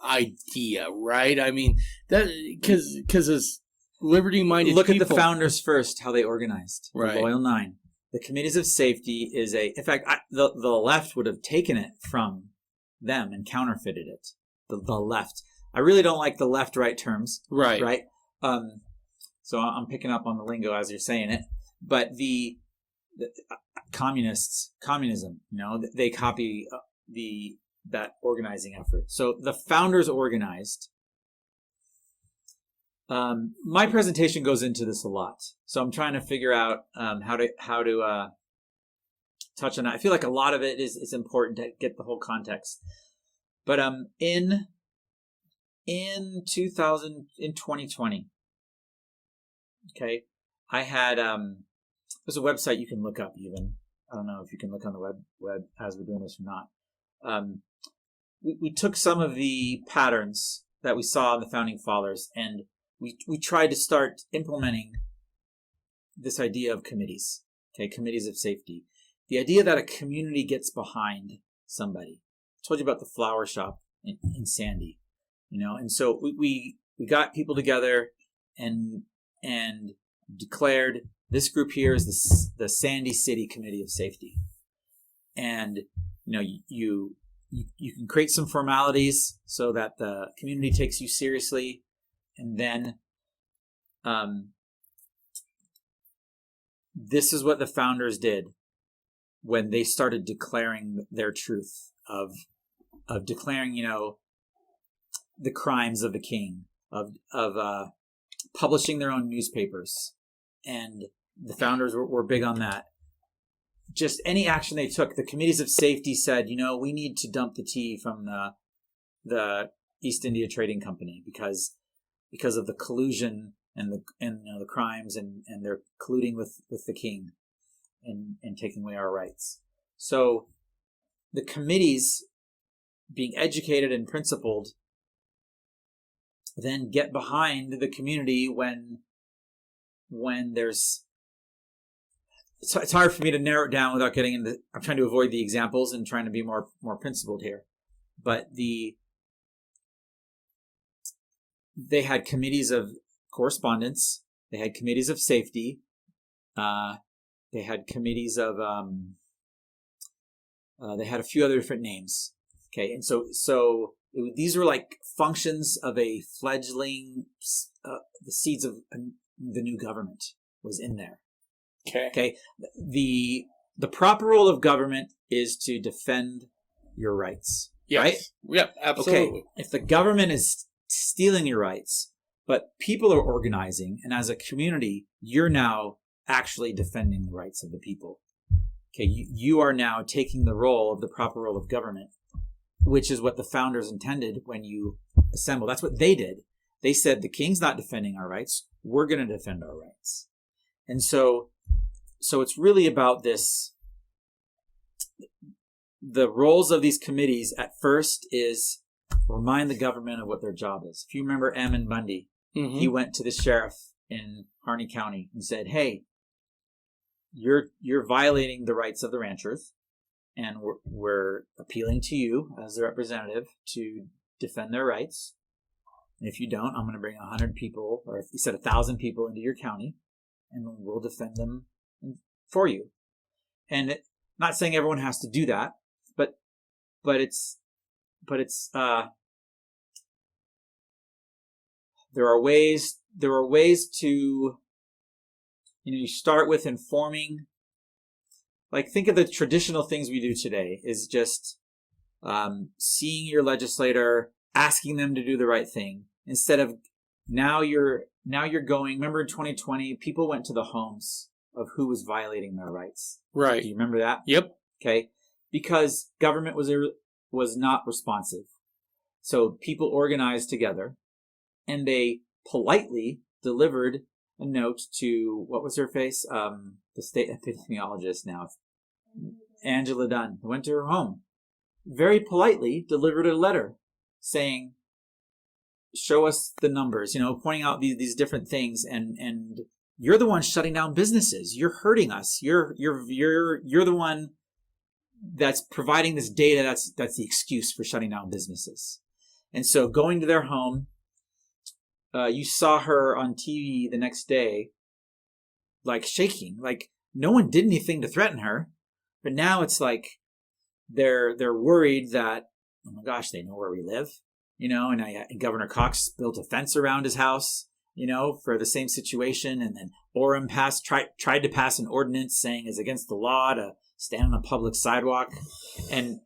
idea, right? I mean, that because as liberty-minded look people, at the founders first, how they organized. Right. The Loyal Nine. The committees of safety in fact, the left would have taken it from them and counterfeited it. The left. I really don't like the left-right terms. Right. Right. So I'm picking up on the lingo as you're saying it. But the communism, they copy that organizing effort. So the founders organized. My presentation goes into this a lot, so I'm trying to figure out how to touch on that. I feel like a lot of it is important to get the whole context. But in 2020, okay, I had there's a website you can look up even. I don't know if you can look on the web as we're doing this or not. We took some of the patterns that we saw in the founding fathers and we tried to start implementing this idea of committees. Okay, committees of safety. The idea that a community gets behind somebody. I told you about the flower shop in Sandy, and so we got people together and declared this group here is the Sandy City Committee of Safety. And you can create some formalities so that the community takes you seriously, and then this is what the founders did when they started declaring their truth of declaring the crimes of the king, of publishing their own newspapers, and the founders were big on that. Just any action they took, the committees of safety said, we need to dump the tea from the East India Trading Company because of the collusion and the crimes, and they're colluding with the king and taking away our rights. So the committees, being educated and principled, then get behind the community when there's. It's hard for me to narrow it down without getting into. I'm trying to avoid the examples and trying to be more principled here. But they had committees of correspondence. They had committees of safety. They had committees of. They had a few other different names. Okay, and so these were like functions of a fledgling. The seeds of the new government was in there. Okay. The proper role of government is to defend your rights. Yes. Right? Yep, absolutely. Okay. If the government is stealing your rights, but people are organizing, and as a community, you're now actually defending the rights of the people. Okay. You are now taking the role of the proper role of government, which is what the founders intended when you assemble. That's what they did. They said the king's not defending our rights. We're going to defend our rights. And so it's really about this. The roles of these committees at first is remind the government of what their job is. If you remember Ammon Bundy, he went to the sheriff in Harney County and said, "Hey, you're violating the rights of the ranchers, and we're appealing to you as the representative to defend their rights. And if you don't, I'm going to bring 100 people, or if you said 1,000 people into your county, and we'll defend them for you." And not saying everyone has to do that, but it's there are ways to, you start with informing. Like, think of the traditional things we do today is just seeing your legislator, asking them to do the right thing, instead of now you're going. Remember in 2020, people went to the homes of who was violating their rights. Right. Do you remember that? Yep. Okay. Because government was not responsive. So people organized together, and they politely delivered a note to, what was her face? The state epidemiologist now, Angela Dunn, went to her home, very politely delivered a letter saying, show us the numbers, pointing out these different things, and you're the one shutting down businesses. You're hurting us. You're the one that's providing this data. That's the excuse for shutting down businesses. And so going to their home, you saw her on TV the next day, like shaking, like no one did anything to threaten her, but now it's like they're worried that, oh my gosh, they know where we live, and Governor Cox built a fence around his house, for the same situation. And then Orem tried to pass an ordinance saying it's against the law to stand on a public sidewalk. And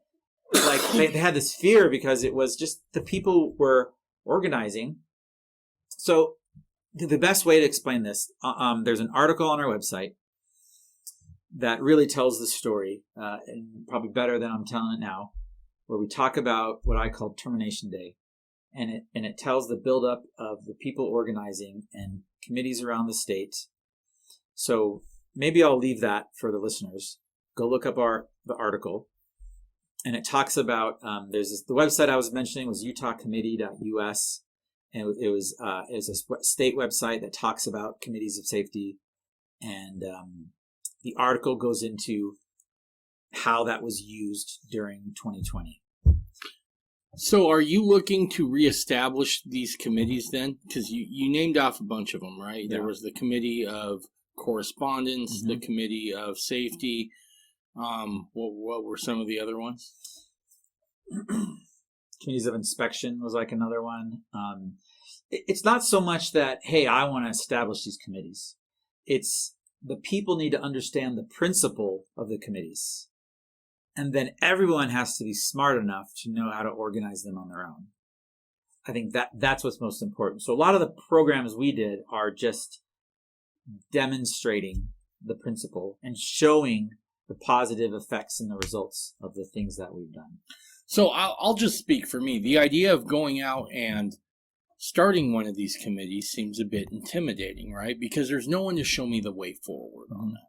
like they had this fear because it was just the people were organizing. So the best way to explain this, there's an article on our website that really tells the story, and probably better than I'm telling it now, where we talk about what I call Termination Day. And it tells the buildup of the people organizing and committees around the state. So maybe I'll leave that for the listeners. Go look up the article. And it talks about, the website I was mentioning was utahcommittee.us. And it was a state website that talks about committees of safety. And the article goes into how that was used during 2020. So are you looking to reestablish these committees then? Because you named off a bunch of them, right? Yeah. There was the Committee of Correspondence, the Committee of Safety. What were some of the other ones? Committees of Inspection was like another one. It's not so much that, hey, I want to establish these committees. It's the people need to understand the principle of the committees. And then everyone has to be smart enough to know how to organize them on their own. I think that's what's most important. So a lot of the programs we did are just demonstrating the principle and showing the positive effects and the results of the things that we've done. So I'll just speak for me. The idea of going out and starting one of these committees seems a bit intimidating, right? Because there's no one to show me the way forward on that.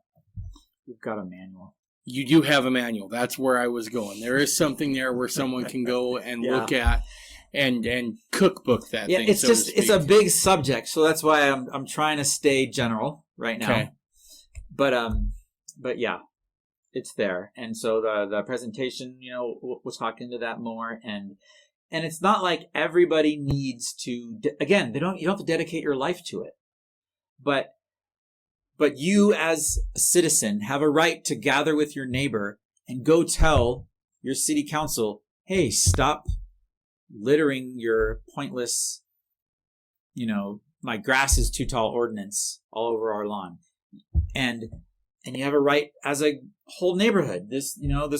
We've got a manual. You do have a manual. That's where I was going. There is something there where someone can go and look at and cookbook that thing. It's it's a big subject, so that's why I'm trying to stay general right now. Okay. But yeah, it's there. And so the presentation, we'll talk into that more. And it's not like everybody needs to, again, you don't have to dedicate your life to it. But you as a citizen have a right to gather with your neighbor and go tell your city council, hey, stop littering your pointless, my grass is too tall ordinance all over our lawn. And you have a right as a whole neighborhood, this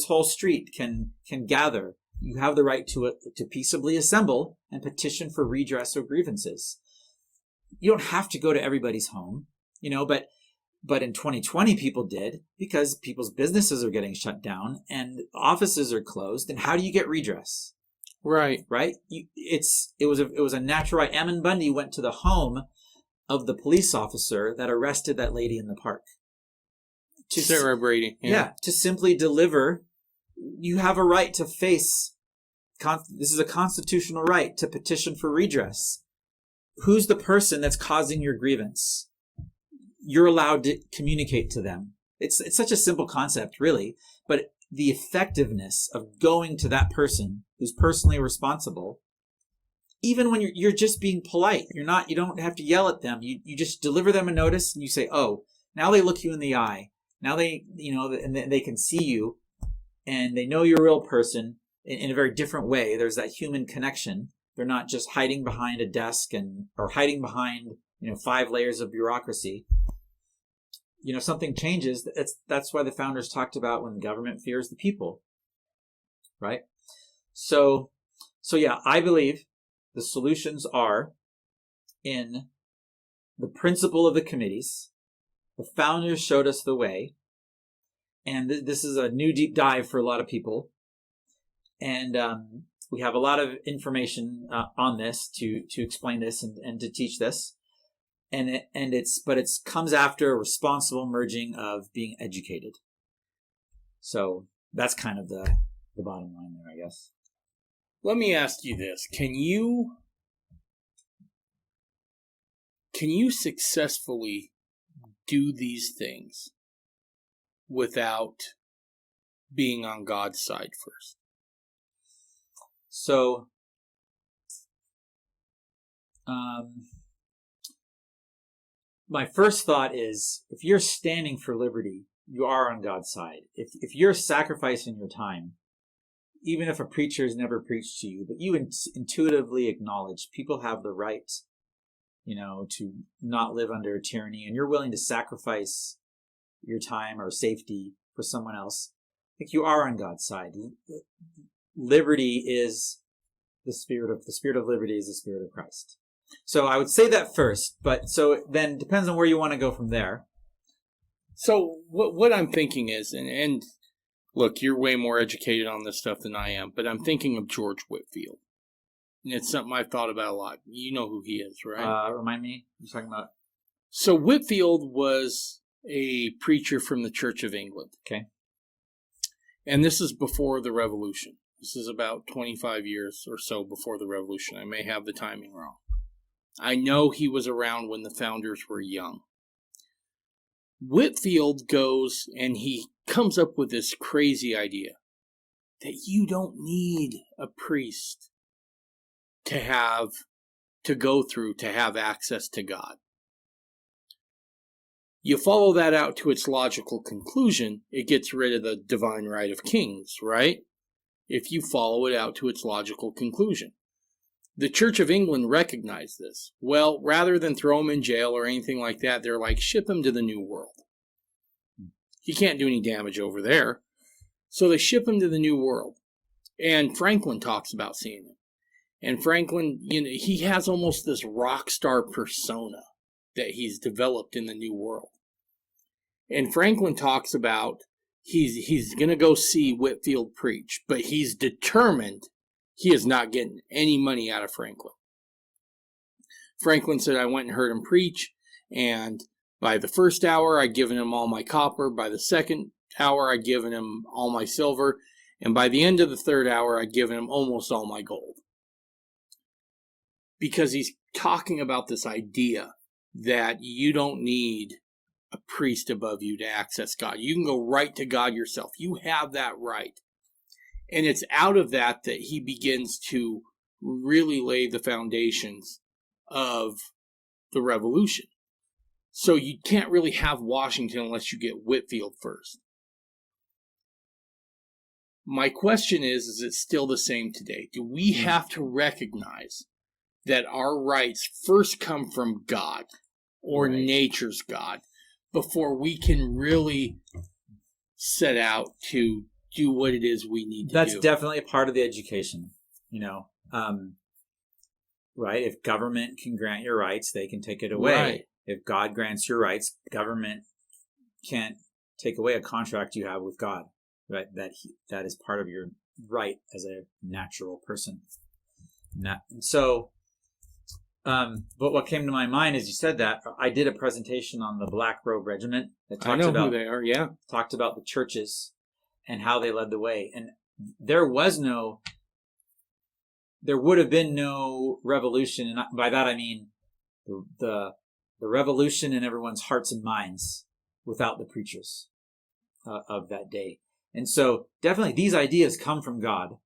whole street can gather. You have the right to peaceably assemble and petition for redress of grievances. You don't have to go to everybody's home, but in 2020 people did, because people's businesses are getting shut down and offices are closed. And how do you get redress? Right. It was a natural right. Ammon Bundy went to the home of the police officer that arrested that lady in the park. Sarah Brady. Yeah, to simply deliver. You have a right to face. This is a constitutional right to petition for redress. Who's the person that's causing your grievance? You're allowed to communicate to them. It's such a simple concept, really, but the effectiveness of going to that person who's personally responsible, even when you're just being polite, you don't have to yell at them. You just deliver them a notice and you say, oh, now they look you in the eye. Now they, and they can see you and they know you're a real person in a very different way. There's that human connection. They're not just hiding behind a desk or hiding behind, 5 layers of bureaucracy. Something changes. That's why the founders talked about when government fears the people, right? So yeah, I believe the solutions are in the principle of the committees. The founders showed us the way, and this is a new deep dive for a lot of people. And we have a lot of information on this to explain this and to teach this. And it comes after a responsible merging of being educated. So that's kind of the bottom line there, I guess. Let me ask you this. Can you successfully do these things without being on God's side first? So, my first thought is, if you're standing for liberty, you are on God's side. If you're sacrificing your time, even if a preacher has never preached to you, but you intuitively acknowledge people have the right, to not live under tyranny, and you're willing to sacrifice your time or safety for someone else, I think you are on God's side. Liberty is the spirit of liberty is the spirit of Christ. So I would say that first, but so then it depends on where you want to go from there. So what I'm thinking is, and look, you're way more educated on this stuff than I am, but I'm thinking of George Whitefield. And it's something I've thought about a lot. You know who he is, right? Remind me, you're talking about? So Whitefield was a preacher from the Church of England. Okay. And this is before the Revolution. This is about 25 years or so before the Revolution. I may have the timing wrong. I know he was around when the founders were young. Whitefield goes and he comes up with this crazy idea that you don't need a priest to go through to have access to God. You follow that out to its logical conclusion, it gets rid of the divine right of kings, right? If you follow it out to its logical conclusion. The Church of England recognized this. Well, rather than throw him in jail or anything like that, they're like, ship him to the New World. He can't do any damage over there. So they ship him to the New World. And Franklin talks about seeing him. And Franklin, he has almost this rock star persona that he's developed in the New World. And Franklin talks about he's going to go see Whitefield preach, but he's determined he is not getting any money out of Franklin. Franklin said, I went and heard him preach, and by the first hour, I'd given him all my copper. By the second hour, I'd given him all my silver. And by the end of the third hour, I'd given him almost all my gold. Because he's talking about this idea that you don't need a priest above you to access God. You can go right to God yourself. You have that right. And it's out of that he begins to really lay the foundations of the revolution. So you can't really have Washington unless you get Whitefield first. My question is it still the same today? Do we have to recognize that our rights first come from God or nature's God before we can really set out to do what it is we need to do? That's definitely a part of the education, right? If government can grant your rights, they can take it away. Right. If God grants your rights, government can't take away a contract you have with God, right? That is part of your right as a natural person. And so, but what came to my mind as you said that, I did a presentation on the Black Robe Regiment that talked I know who they are, yeah. Talked about the churches and how they led the way. And there would have been no revolution. And by that I mean the revolution in everyone's hearts and minds without the preachers of that day. And so definitely these ideas come from God.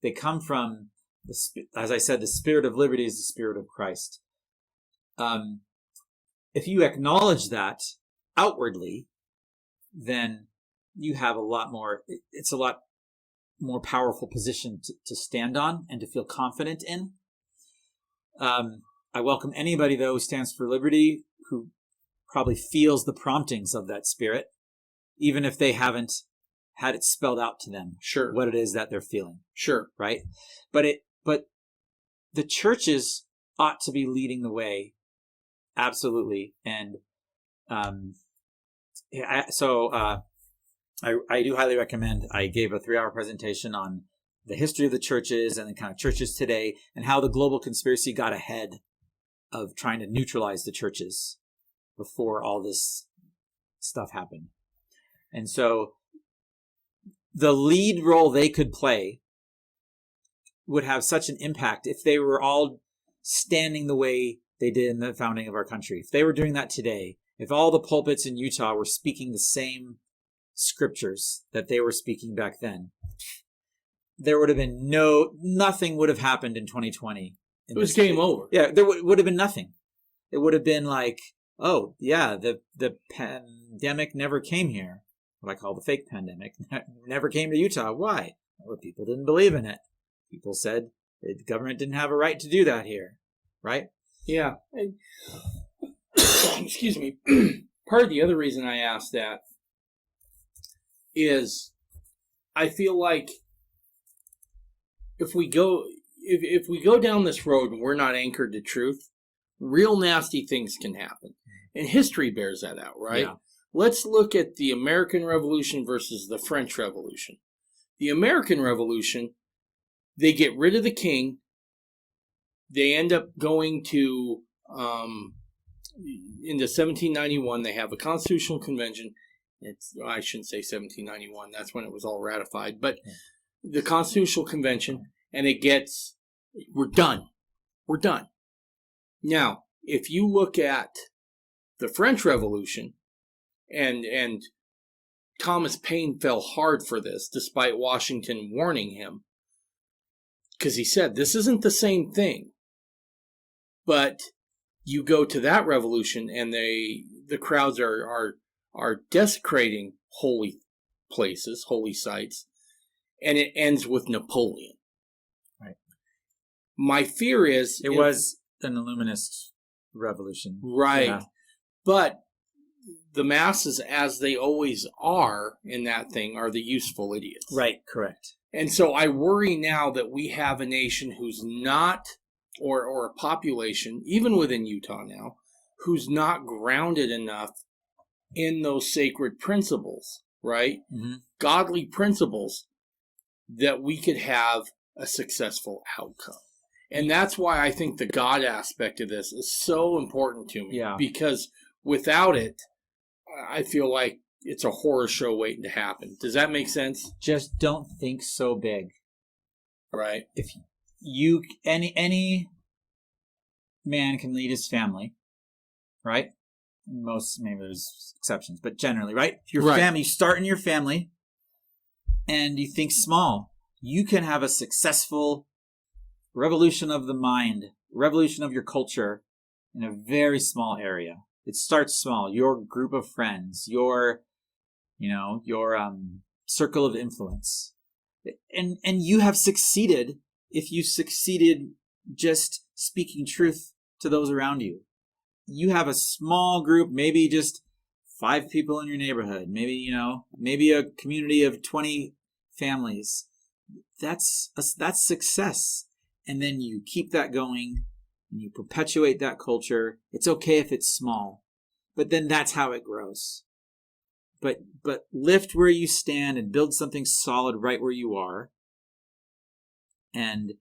They come from, as I said, the spirit of liberty is the spirit of Christ. If you acknowledge that outwardly, then you have it's a lot more powerful position to stand on and to feel confident in. I welcome anybody, though, who stands for liberty, who probably feels the promptings of that spirit, even if they haven't had it spelled out to them. Sure. What it is that they're feeling. Sure. Right? But the churches ought to be leading the way. Absolutely. And I do highly recommend. I gave a 3-hour presentation on the history of the churches and the kind of churches today and how the global conspiracy got ahead of trying to neutralize the churches before all this stuff happened. And so the lead role they could play would have such an impact if they were all standing the way they did in the founding of our country. If they were doing that today, if all the pulpits in Utah were speaking the same scriptures that they were speaking back then, there would have been nothing would have happened in 2020. It was game over. Yeah, there would have been nothing. It would have been like, oh, yeah, the pandemic never came here. What I call the fake pandemic never came to Utah. Why? Well, people didn't believe in it. People said the government didn't have a right to do that here, right? Yeah. Excuse me. Part of the other reason I asked that is I feel like if we go down this road and we're not anchored to truth, real nasty things can happen. And history bears that out, right? Yeah. Let's look at the American Revolution versus the French Revolution. The American Revolution, they get rid of the king. They end up going to, into 1791, they have a constitutional convention. I shouldn't say 1791. That's when it was all ratified. But the constitutional convention, and we're done. We're done. Now, if you look at the French Revolution, And Thomas Paine fell hard for this, despite Washington warning him, because he said, this isn't the same thing. But you go to that revolution, and the crowds are desecrating holy places, holy sites, and it ends with Napoleon. Right. My fear is it was an Illuminist revolution, right? Yeah. But the masses, as they always are in that thing, are the useful idiots. Right. Correct. And so I worry now that we have a nation who's not, or a population, even within Utah now, who's not grounded enough in those sacred principles, right? Mm-hmm. Godly principles, that we could have a successful outcome. And that's why I think the God aspect of this is so important to me. Yeah. Because without it, I feel like it's a horror show waiting to happen. Does that make sense? Just don't think so big. Right. If you, any man can lead his family, right? Most, maybe there's exceptions, but generally, right? Your right. family, you start in your family and you think small. You can have a successful revolution of the mind, revolution of your culture in a very small area. It starts small. Your group of friends, your circle of influence. And you have succeeded if you succeeded just speaking truth to those around you. You have a small group, maybe just 5 people in your neighborhood, maybe a community of 20 families. That's success. And then you keep that going and you perpetuate that culture. It's okay if it's small, but then that's how it grows. But lift where you stand and build something solid right where you are. And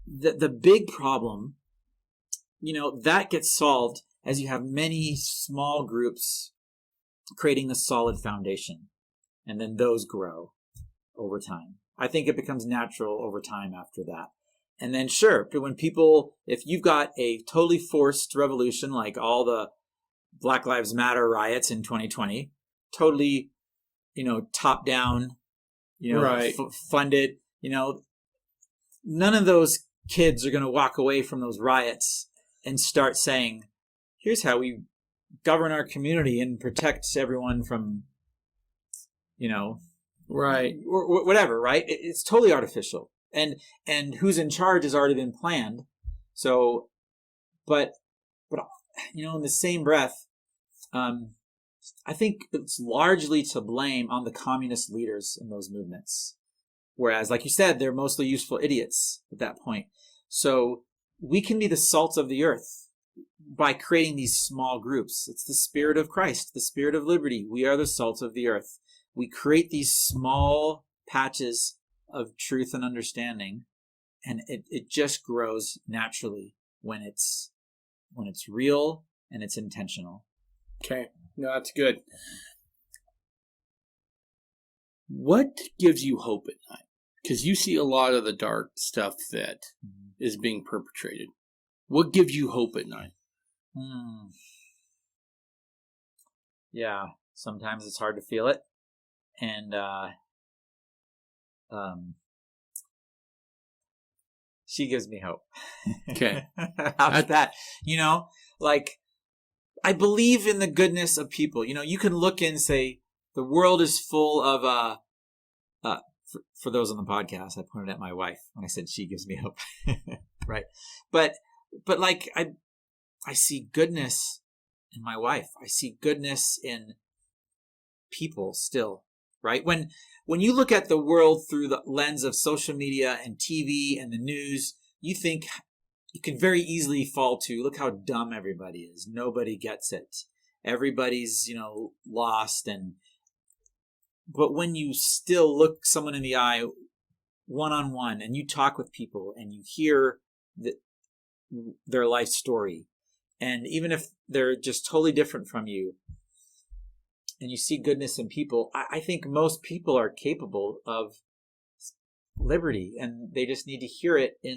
the big problem, that gets solved as you have many small groups creating the solid foundation. And then those grow over time. I think it becomes natural over time after that. And then sure, if you've got a totally forced revolution, like all the Black Lives Matter riots in 2020, totally, top down, right. Funded, none of those kids are going to walk away from those riots and start saying, here's how we govern our community and protect everyone from, right, or whatever, right? It's totally artificial. And who's in charge has already been planned. So, but in the same breath, I think it's largely to blame on the communist leaders in those movements. Whereas, like you said, they're mostly useful idiots at that point. So we can be the salt of the earth by creating these small groups. It's the spirit of Christ, the spirit of liberty. We are the salt of the earth. We create these small patches of truth and understanding, and it just grows naturally when it's real and it's intentional. Okay. No, that's good. What gives you hope at night? Because you see a lot of the dark stuff that is being perpetrated. What gives you hope at night? Yeah, sometimes it's hard to feel it. And she gives me hope. Okay. How's that? I believe in the goodness of people. You can look and say the world is full of for those on the podcast, I pointed at my wife when I said she gives me hope. Right. But I see goodness in my wife. I see goodness in people still, right? When you look at the world through the lens of social media and TV and the news, you think you can very easily fall to, look how dumb everybody is. Nobody gets it. Everybody's, lost. But when you still look someone in the eye one-on-one and you talk with people and you hear their life story, and even if they're just totally different from you, and you see goodness in people, I think most people are capable of liberty, and they just need to hear it they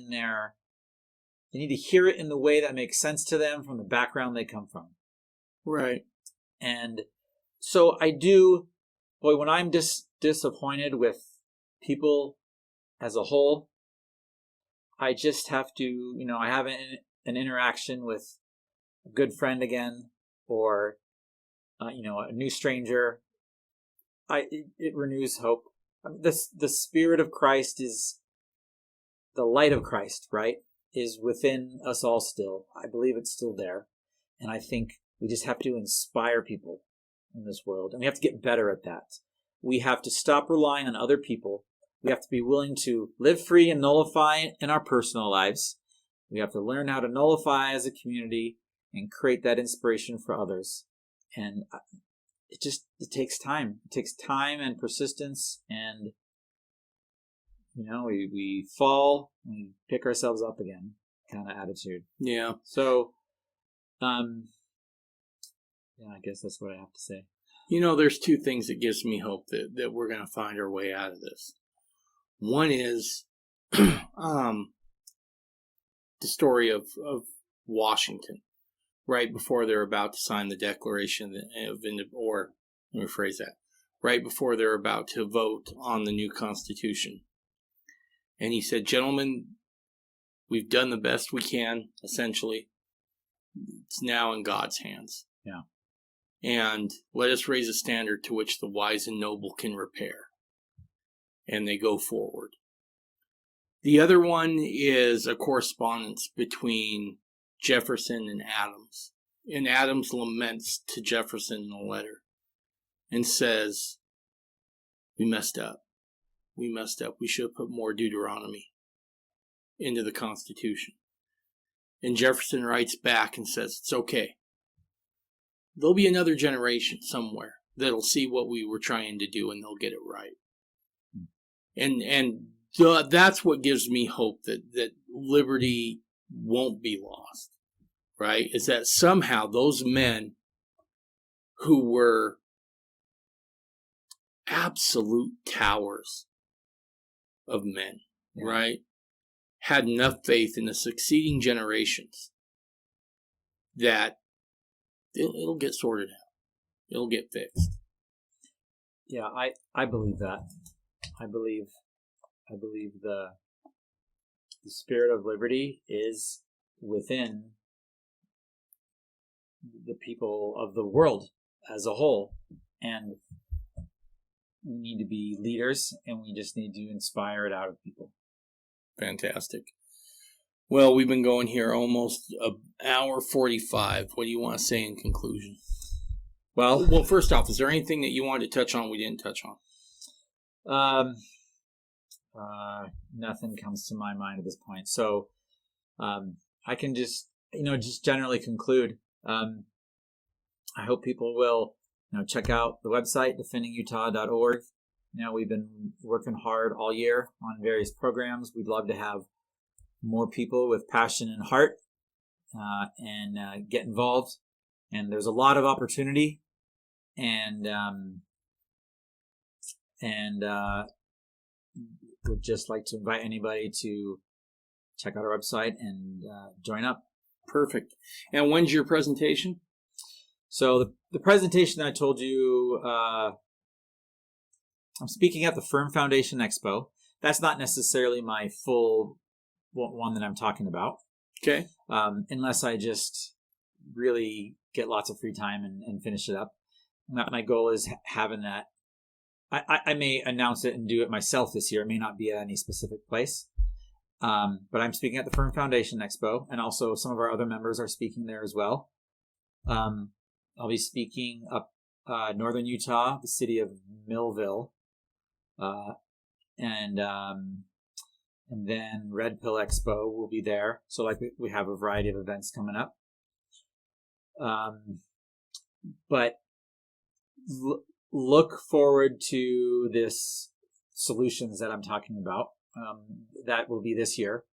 need to hear it in the way that makes sense to them from the background they come from. Right. And So I do, boy, when I'm disappointed with people as a whole, I just have to, I have an interaction with a good friend again, or, a new stranger. It renews hope. I mean, the Spirit of Christ is the light of Christ, right? Is within us all still. I believe it's still there. And I think we just have to inspire people in this world. And we have to get better at that. We have to stop relying on other people. We have to be willing to live free and nullify in our personal lives. We have to learn how to nullify as a community and create that inspiration for others. And it takes time. It takes time and persistence. And, we fall and we pick ourselves up again kind of attitude. Yeah. So, I guess that's what I have to say. There's two things that gives me hope that we're going to find our way out of this. One is the story of Washington, right before they're about to sign the Declaration of Independence, or let me rephrase that, right before they're about to vote on the new Constitution. And he said, "Gentlemen, we've done the best we can, essentially. It's now in God's hands. Yeah. And let us raise a standard to which the wise and noble can repair." And they go forward. The other one is a correspondence between Jefferson and Adams. And Adams laments to Jefferson in a letter and says, "We messed up. We messed up. We should have put more Deuteronomy into the Constitution." And Jefferson writes back and says, "It's okay. There'll be another generation somewhere that'll see what we were trying to do and they'll get it right." And that's what gives me hope that liberty won't be lost, right? Is that somehow those men who were absolute towers of men, right, had enough faith in the succeeding generations that it'll get sorted out. It'll get fixed. Yeah, I believe that. I believe the spirit of liberty is within the people of the world as a whole, and we need to be leaders, and we just need to inspire it out of people. Fantastic. Well, we've been going here almost an hour 45. What do you want to say in conclusion? Well, first off, is there anything that you wanted to touch on we didn't touch on? Nothing comes to my mind at this point. So, I can just generally conclude. I hope people will, check out the website, defendingutah.org. We've been working hard all year on various programs. We'd love to have more people with passion and heart and get involved. And there's a lot of opportunity. And would just like to invite anybody to check out our website and join up. Perfect. And when's your presentation? So the presentation I told you, I'm speaking at the Firm Foundation Expo. That's not necessarily my full one that I'm talking about. Okay. Unless I just really get lots of free time and finish it up. My goal is having that. I may announce it and do it myself this year. It may not be at any specific place. But I'm speaking at the Firm Foundation Expo, and also some of our other members are speaking there as well. I'll be speaking up northern Utah, the city of Millville, and then Red Pill Expo will be there. So we have a variety of events coming up. But look forward to this solutions that I'm talking about. That will be this year,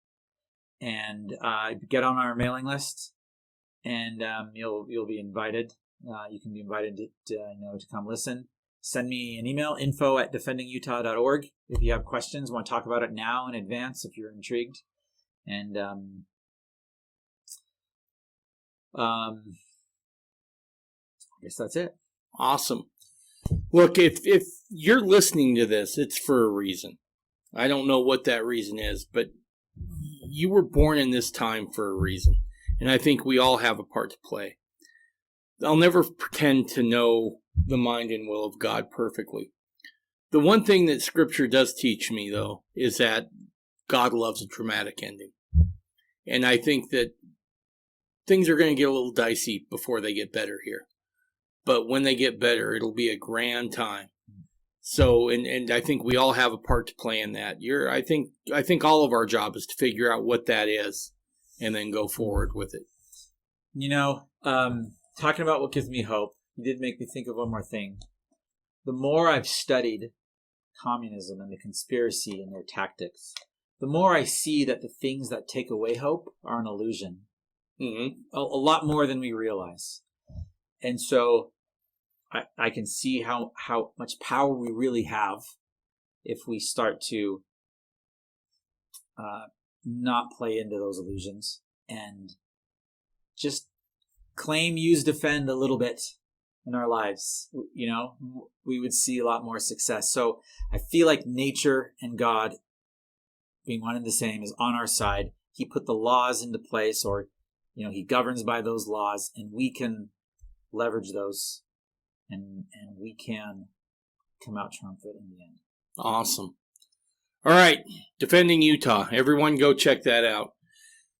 and get on our mailing list, and you'll be invited. You can be invited to come listen. Send me an email, info@defendingutah.org, if you have questions, want to talk about it now in advance if you're intrigued. And I guess that's it. Awesome. Look, if you're listening to this, it's for a reason. I don't know what that reason is, but you were born in this time for a reason. And I think we all have a part to play. I'll never pretend to know the mind and will of God perfectly. The one thing that Scripture does teach me, though, is that God loves a dramatic ending. And I think that things are going to get a little dicey before they get better here. But when they get better, it'll be a grand time. So, and I think we all have a part to play in that. I think all of our job is to figure out what that is and then go forward with it. You know, talking about what gives me hope, you did make me think of one more thing. The more I've studied communism and the conspiracy and their tactics, the more I see that the things that take away hope are an illusion. Mm-hmm. A lot more than we realize. And so I can see how much power we really have if we start to not play into those illusions and just claim, use, defend a little bit in our lives. You know, we would see a lot more success. So I feel like nature and God, being one and the same, is on our side. He put the laws into place, or, you know, he governs by those laws, and we can leverage those, and we can come out triumphant in the end. Awesome. All right, Defending Utah. Everyone go check that out.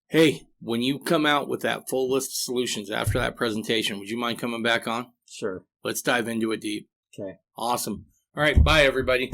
Hey, when you come out with that full list of solutions after that presentation, would you mind coming back on? Sure. Let's dive into it deep. Okay. Awesome. All right, bye, everybody.